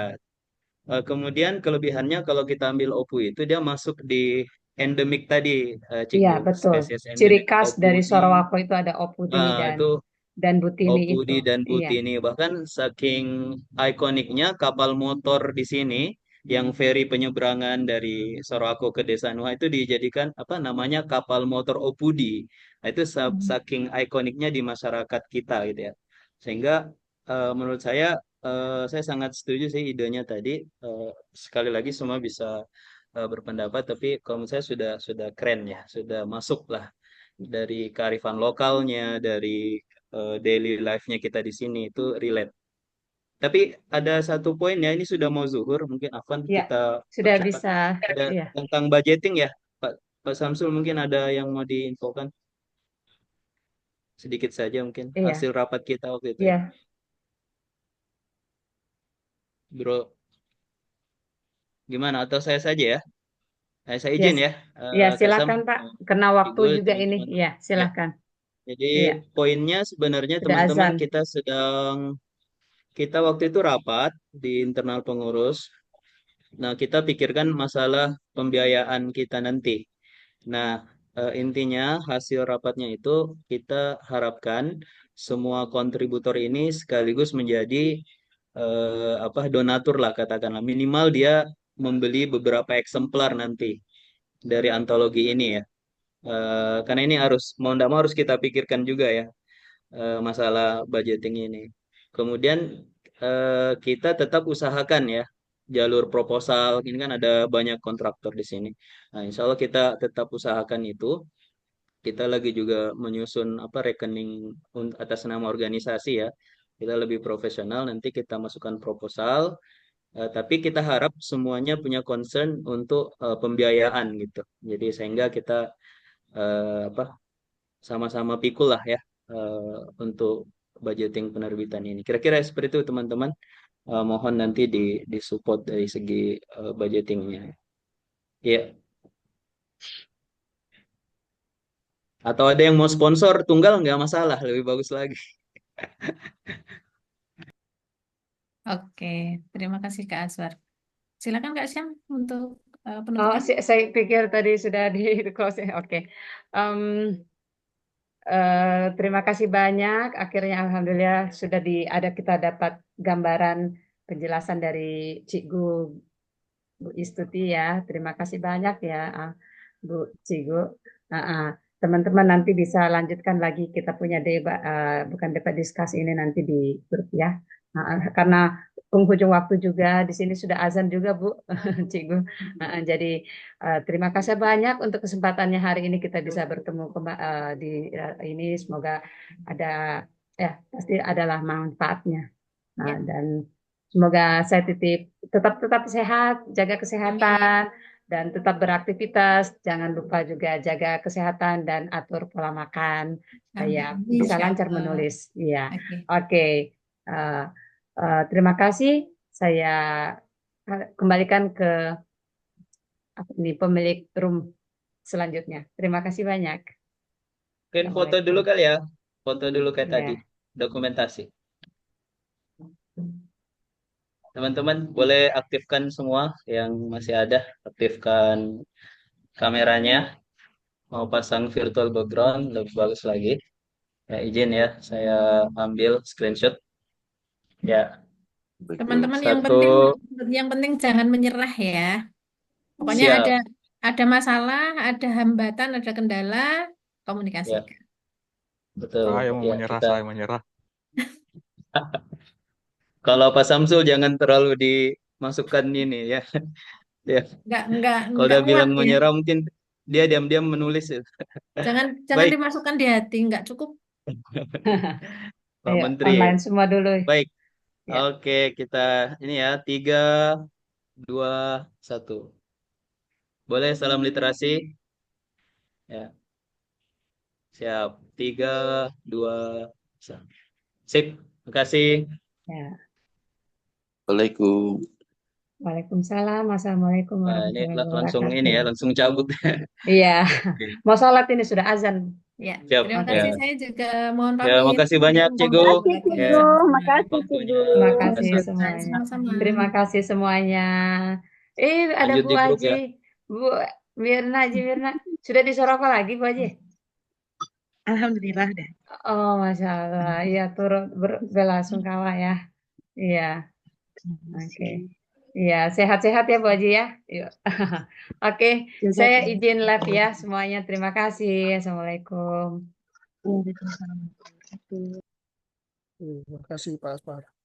Kemudian kelebihannya kalau kita ambil Opu itu dia masuk di endemik tadi, Iya, Cikgu, betul. spesies Ciri endemik khas dari Opudi. Sarawako itu ada opudi Itu dan butini itu. Opudi dan Iya. Butini. Bahkan saking ikoniknya kapal motor di sini yang feri penyeberangan dari Sorowako ke Desa Nuha itu dijadikan apa namanya kapal motor Opudi. Nah, itu Hmm. saking ikoniknya di masyarakat kita gitu ya. Sehingga menurut saya sangat setuju sih idenya tadi. Sekali lagi semua bisa berpendapat, tapi kalau menurut saya sudah keren ya, sudah masuk lah dari kearifan lokalnya, dari daily life-nya kita di sini itu relate. Tapi ada satu poin ya, ini sudah mau zuhur, mungkin Afwan Iya, kita sudah percepat. bisa. Ada Iya, tentang budgeting ya, Pak Pak Samsul mungkin ada yang mau diinfokan sedikit saja mungkin iya, hasil rapat kita waktu itu ya, iya. Bro. Gimana? Atau saya saja ya? Saya Iya, izin ya, iya, Kak Sam, silakan Pak. Kena waktu Ibu, juga ini. teman-teman. Iya, Ya, silakan. jadi Iya, poinnya sebenarnya sudah teman-teman azan. kita waktu itu rapat di internal pengurus. Nah, kita pikirkan masalah pembiayaan kita nanti. Nah, intinya hasil rapatnya itu kita harapkan semua kontributor ini sekaligus menjadi apa donatur lah katakanlah. Minimal dia membeli beberapa eksemplar nanti dari antologi ini ya. Karena ini harus mau tidak mau harus kita pikirkan juga ya masalah budgeting ini. Kemudian kita tetap usahakan ya jalur proposal. Ini kan ada banyak kontraktor di sini. Nah, insya Allah kita tetap usahakan itu. Kita lagi juga menyusun apa rekening atas nama organisasi ya. Kita lebih profesional. Nanti kita masukkan proposal. Tapi kita harap semuanya punya concern untuk pembiayaan gitu. Jadi sehingga kita apa sama-sama pikul lah ya untuk budgeting penerbitan ini. Kira-kira seperti itu teman-teman. Mohon nanti disupport dari segi budgetingnya. Ya. Atau ada yang mau sponsor tunggal nggak masalah, lebih bagus lagi. Oke, terima kasih Kak Aswar. Silakan Kak Syam untuk Oh, penutupan. saya pikir tadi sudah di closing. Oke. Em, terima kasih banyak. Akhirnya Alhamdulillah sudah ada kita dapat gambaran penjelasan dari Cikgu Bu Istuti ya. Terima kasih banyak ya Bu Cikgu. Ah, ah. Teman-teman nanti bisa lanjutkan lagi kita punya debat, bukan debat diskusi ini nanti di grup ya. Karena penghujung waktu juga di sini sudah azan juga Bu Cikgu. Jadi terima kasih banyak untuk kesempatannya hari ini kita bisa bertemu di ini. Semoga ada ya pasti adalah manfaatnya. Ya, Dan semoga saya tetap tetap sehat, jaga amin. kesehatan dan tetap beraktivitas. Jangan lupa juga jaga kesehatan dan atur pola makan supaya Amin. bisa Insya lancar Allah. menulis. Iya. Oke. Oke. Eh, terima kasih. Saya kembalikan ke pemilik room selanjutnya. Terima kasih banyak. Mungkin foto dulu Assalamualaikum. kali ya. Foto dulu kayak tadi. Ya. Dokumentasi. Teman-teman boleh aktifkan semua yang masih ada. Aktifkan kameranya. Mau pasang virtual background lebih bagus lagi. Ya izin ya, saya ambil screenshot. Ya, Teman-teman satu yang penting jangan menyerah ya. Pokoknya siap. ada masalah, ada hambatan, ada kendala, Ya, komunikasikan. betul. Saya mau Ya, menyerah, kita saya menyerah. kalau Pak Samsul jangan terlalu dimasukkan ini ya. Ya, kalau Enggak udah muat bilang ya. menyerah mungkin dia diam-diam menulis ya. Jangan Baik, dimasukkan di hati, enggak cukup. Pak Ayo, Menteri. online semua dulu. Baik, Ya. oke kita ini ya 3, 2, 1. Boleh salam literasi? Ya, siap. 3, 2, 1. Sip. Makasih. Ya. Waalaikumsalam. Waalaikumsalam. Assalamualaikum Nah, ini warahmatullahi langsung ini wabarakatuh. ya, langsung cabut. Iya, Oke. mau sholat ini sudah azan. Ya, Siap. terima Oke. Ya. kasih. Saya juga mohon Ya, pamit. makasih banyak, Cigu. Assalamualaikum Makasih Ya, Cigu, warahmatullahi makasih waktunya. Cigu. Terima kasih Makasih. semuanya. Sama-sama. Terima kasih semuanya. Ada Lanjut Bu di grup Aji, ya. Bu Mirna, Haji Mirna. Sudah disuruh apa lagi, Bu Aji? Alhamdulillah deh. Oh, Masya Allah. Iya, turut belasungkawa ya. Iya, oke. Iya, sehat-sehat ya Bu Aji ya. Yuk. Oke, saya izin live ya semuanya. Terima kasih. Assalamualaikum. Waalaikumsalam warahmatullahi wabarakatuh. Terima kasih Pak Aspar.